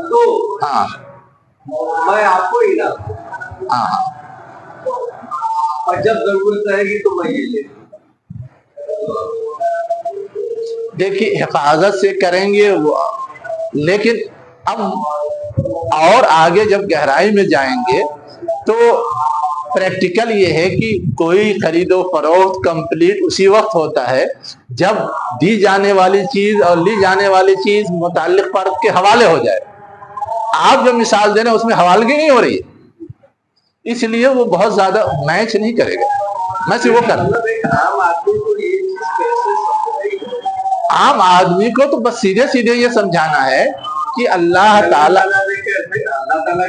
تو ہاں میں آپ کو انعام دوں گا، ہاں اور جب ضرورت رہے گی تو میں یہ لے لوں۔ دیکھیے حفاظت سے کریں گے وہ، لیکن اب اور آگے جب گہرائی میں جائیں گے تو پریکٹیکل یہ ہے کہ کوئی خرید و فروخت کمپلیٹ اسی وقت ہوتا ہے جب دی جانے والی چیز اور لی جانے والی چیز متعلق فرد کے حوالے ہو جائے۔ آپ جو مثال دے رہے ہیں اس میں حوالگی نہیں ہو رہی ہے، اس لیے وہ بہت زیادہ میچ نہیں کرے گا۔ میں سے وہ کر عام آدمی کو تو بس سیدھے سیدھے یہ سمجھانا ہے کہ اللہ تعالیٰ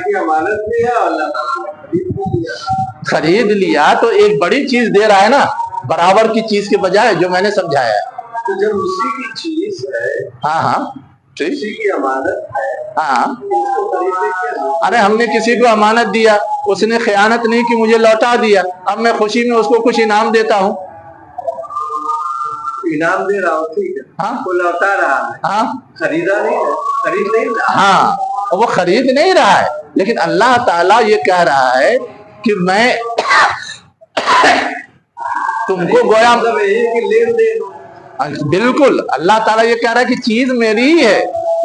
کی امانت بھی ہے، اللہ تعالیٰ خرید لیا تو ایک بڑی چیز دے رہا ہے نا، برابر کی چیز کے بجائے جو میں نے سمجھایا ہے۔ تو جب اسی کی چیز ہے، ہاں ہاں اسی کی امانت ہے، ہاں ارے ہم نے کسی کو امانت دیا، اس نے خیانت نہیں کی، مجھے لوٹا دیا، اب میں خوشی میں اس کو کچھ انعام دیتا ہوں۔ انعام دے رہا ہوں، ٹھیک ہے، ہاں وہ لوٹا رہا ہے، ہاں خریدا نہیں ہے، خرید نہیں رہا۔ ہاں وہ خرید نہیں رہا ہے، لیکن اللہ تعالیٰ یہ کہہ رہا ہے کہ میں تم کو گویا مطلب یہ ہے کہ لین دین، بالکل اللہ تعالیٰ یہ کہہ رہا ہے کہ چیز میری ہی ہے،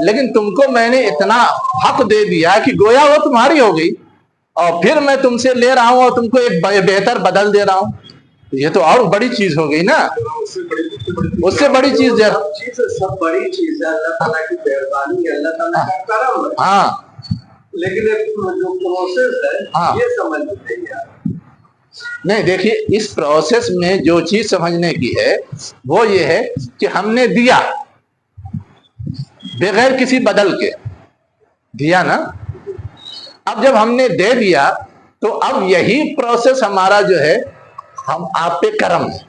لیکن تم کو میں نے اتنا حق دے دیا کہ گویا وہ تمہاری ہو گئی، اور پھر میں تم سے لے رہا ہوں اور تم کو ایک بہتر بدل دے رہا ہوں۔ یہ تو اور بڑی چیز ہو گئی نا، اس سے بڑی چیز دے رہا ہوں۔ سب بڑی چیز ہے، اللہ تعالیٰ کی مہربانی ہے، اللہ تعالیٰ کا کرم ہے، ہاں لیکن جو پروسیس ہے یہ سمجھ نہیں آ رہا۔ نہیں دیکھیے اس پروسیس میں جو چیز سمجھنے کی ہے وہ یہ ہے کہ ہم نے دیا بغیر کسی بدل کے دیا نا، اب جب ہم نے دے دیا تو اب یہی پروسیس ہمارا جو ہے ہم آپ پہ کرم ہے،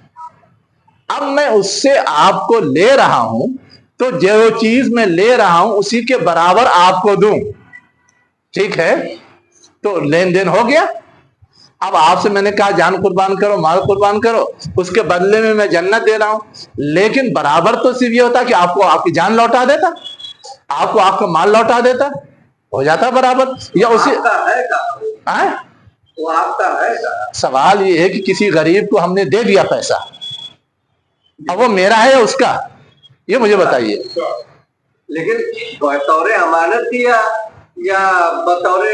اب میں اس سے آپ کو لے رہا ہوں تو جو چیز میں لے رہا ہوں اسی کے برابر آپ کو دوں، ٹھیک ہے؟ تو لین دین ہو گیا۔ اب آپ سے میں نے کہا جان قربان کرو، مال قربان کرو، اس کے بدلے میں جنت دے رہا ہوں، لیکن برابر تو صرف یہ ہوتا کہ آپ کو آپ کی جان لوٹا دیتا، آپ کو آپ کا مال لوٹا دیتا، ہو جاتا برابر، یا اسی وہ آپ کا ہے۔ سوال یہ ہے کہ کسی غریب کو ہم نے دے دیا پیسہ، اب وہ میرا ہے یا اس کا، یہ مجھے بتائیے۔ لیکن بطور امانت دیا یا بطور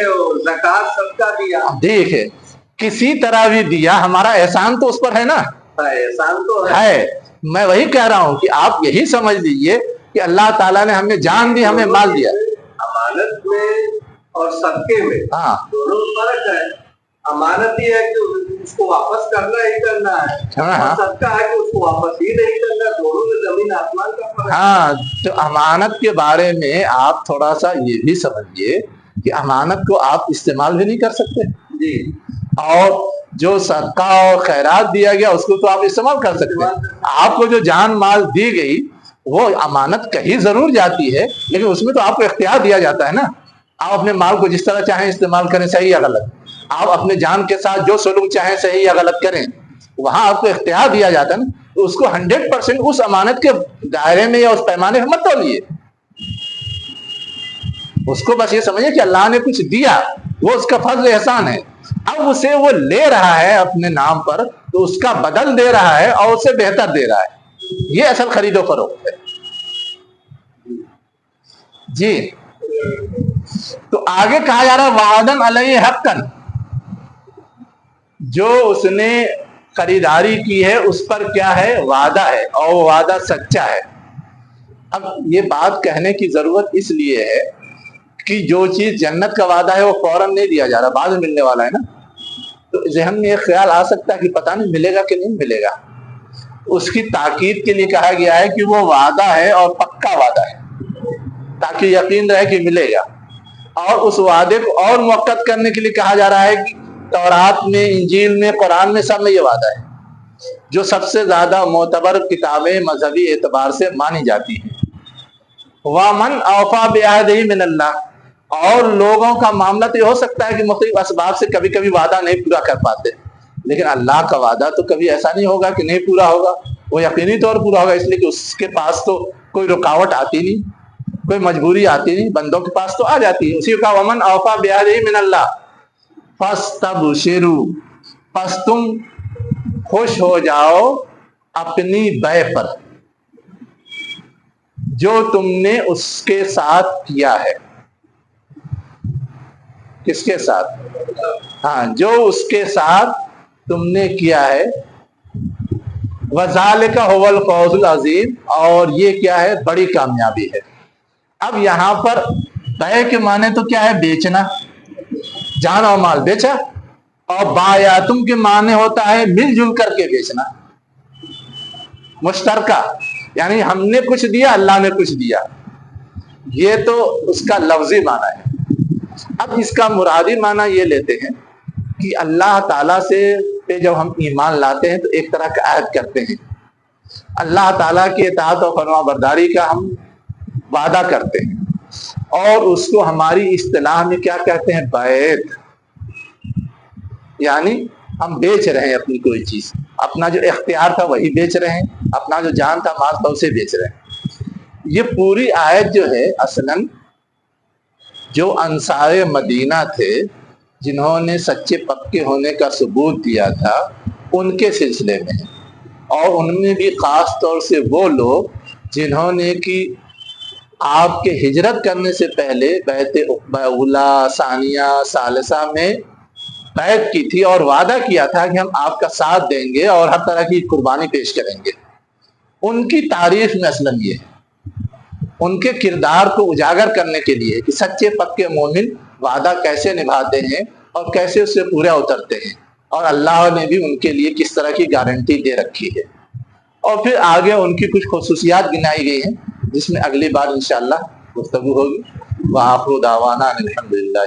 زکات صدقہ دیا، دیکھے کسی طرح بھی دیا، ہمارا احسان تو اس پر ہے نا، احسان تو ہے۔ میں وہی کہہ رہا ہوں کہ آپ یہی سمجھ لیجئے کہ اللہ تعالیٰ نے ہمیں جان دی، ہمیں مال دیا۔ امانت میں اور صدقے میں ہاں دونوں فرق ہے۔ امانت یہ ہے کہ اس کو واپس کرنا ہی کرنا ہے، اور صدقہ ہے کہ اس کو واپس ہی نہیں کرنا، دونوں میں زمین آسمان کا فرق ہے۔ ہاں، تو امانت کے بارے میں آپ تھوڑا سا یہ بھی سمجھیے کہ امانت کو آپ استعمال بھی نہیں کر سکتے، جی، اور جو صدقہ اور خیرات دیا گیا اس کو تو آپ استعمال کر سکتے ہیں۔ آپ کو جو جان مال دی گئی وہ امانت کہیں ضرور جاتی ہے، لیکن اس میں تو آپ کو اختیار دیا جاتا ہے نا، آپ اپنے مال کو جس طرح چاہیں استعمال کریں، صحیح یا غلط، آپ اپنے جان کے ساتھ جو سلوک چاہیں صحیح یا غلط کریں، وہاں آپ کو اختیار دیا جاتا ہے نا، تو اس کو 100% اس امانت کے دائرے میں یا اس پیمانے میں مت تولیے، اس کو بس یہ سمجھے کہ اللہ نے کچھ دیا، وہ اس کا فضل احسان ہے، اب اسے وہ لے رہا ہے اپنے نام پر تو اس کا بدل دے رہا ہے اور اسے بہتر دے رہا ہے، یہ اصل خرید و فروخت ہے۔ جی، تو آگے کہا جا رہا ہے وعدن علیہ حقن، جو اس نے خریداری کی ہے اس پر کیا ہے؟ وعدہ ہے، اور وہ وعدہ سچا ہے۔ اب یہ بات کہنے کی ضرورت اس لیے ہے کہ جو چیز جنت کا وعدہ ہے وہ فوراً نہیں دیا جا رہا، بعد میں ملنے والا ہے نا، تو ذہن میں ایک خیال آ سکتا ہے کہ پتہ نہیں ملے گا کہ نہیں ملے گا، اس کی تاکید کے لیے کہا گیا ہے کہ وہ وعدہ ہے اور پکا وعدہ ہے، تاکہ یقین رہے کہ ملے گا، اور اس وعدے کو اور موقت کرنے کے لیے کہا جا رہا ہے کہ تورات میں، انجیل میں، قرآن میں، سب میں یہ وعدہ ہے، جو سب سے زیادہ معتبر کتابیں مذہبی اعتبار سے مانی جاتی ہیں۔ وَمَنْ أَوْفَى بِعَهْدِهِ مِنَ اللَّهِ، اور لوگوں کا معاملہ تو یہ ہو سکتا ہے کہ مختلف اسباب سے کبھی کبھی وعدہ نہیں پورا کر پاتے، لیکن اللہ کا وعدہ تو کبھی ایسا نہیں ہوگا کہ نہیں پورا ہوگا، وہ یقینی طور پورا ہوگا، اس لیے کہ اس کے پاس تو کوئی رکاوٹ آتی نہیں، کوئی مجبوری آتی نہیں، بندوں کے پاس تو آ جاتی ہے۔ اسی کو کہا وَمَنْ أَوْفَى بِعَهْدِهِ مِنَ اللَّهِ فَاسْتَبْشِرُوا، پس تم خوش ہو جاؤ اپنی بیع پر جو تم نے اس کے ساتھ کیا ہے۔ کس کے ساتھ؟ ہاں، جو اس کے ساتھ تم نے کیا ہے۔ وَذَلِكَ هُوَ الْفَوْزُ الْعَظِيمُ، اور یہ کیا ہے؟ بڑی کامیابی ہے۔ اب یہاں پر بیع کے معنی تو کیا ہے؟ بیچنا، جان اور مال بیچا، اور بایعتم کے معنی ہوتا ہے مل جل کر کے بیچنا، مشترکہ، یعنی ہم نے کچھ دیا، اللہ نے کچھ دیا، یہ تو اس کا لفظی معنی ہے۔ اب اس کا مرادی معنی یہ لیتے ہیں کہ اللہ تعالیٰ سے پہ جب ہم ایمان لاتے ہیں تو ایک طرح کا عہد کرتے ہیں، اللہ تعالیٰ کی اطاعت و فرما برداری کا ہم وعدہ کرتے ہیں، اور اس کو ہماری اصطلاح میں کیا کہتے ہیں؟ بیعت، یعنی ہم بیچ رہے ہیں اپنی کوئی چیز، اپنا جو اختیار تھا وہی بیچ رہے ہیں، اپنا جو جان تھا مال تھا اسے بیچ رہے ہیں۔ یہ پوری آیت جو ہے اصلاً جو انصار مدینہ تھے جنہوں نے سچے پکے ہونے کا ثبوت دیا تھا ان کے سلسلے میں، اور ان میں بھی خاص طور سے وہ لوگ جنہوں نے کہ آپ کے ہجرت کرنے سے پہلے بیعت عقبہ اولیٰ، ثانیہ، ثالثہ میں بیعت کی تھی اور وعدہ کیا تھا کہ ہم آپ کا ساتھ دیں گے اور ہر طرح کی قربانی پیش کریں گے، ان کی تعریف میں اصلاً یہ ہے، ان کے کردار کو اجاگر کرنے کے لیے کہ سچے پکے مومن وعدہ کیسے نبھاتے ہیں اور کیسے اس سے پورا اترتے ہیں، اور اللہ نے بھی ان کے لیے کس طرح کی گارنٹی دے رکھی ہے، اور پھر آگے ان کی کچھ خصوصیات گنائی گئی ہیں جس میں اگلی بار انشاءاللہ گفتگو ہوگی۔ وآخر دعوانا الحمدللہ۔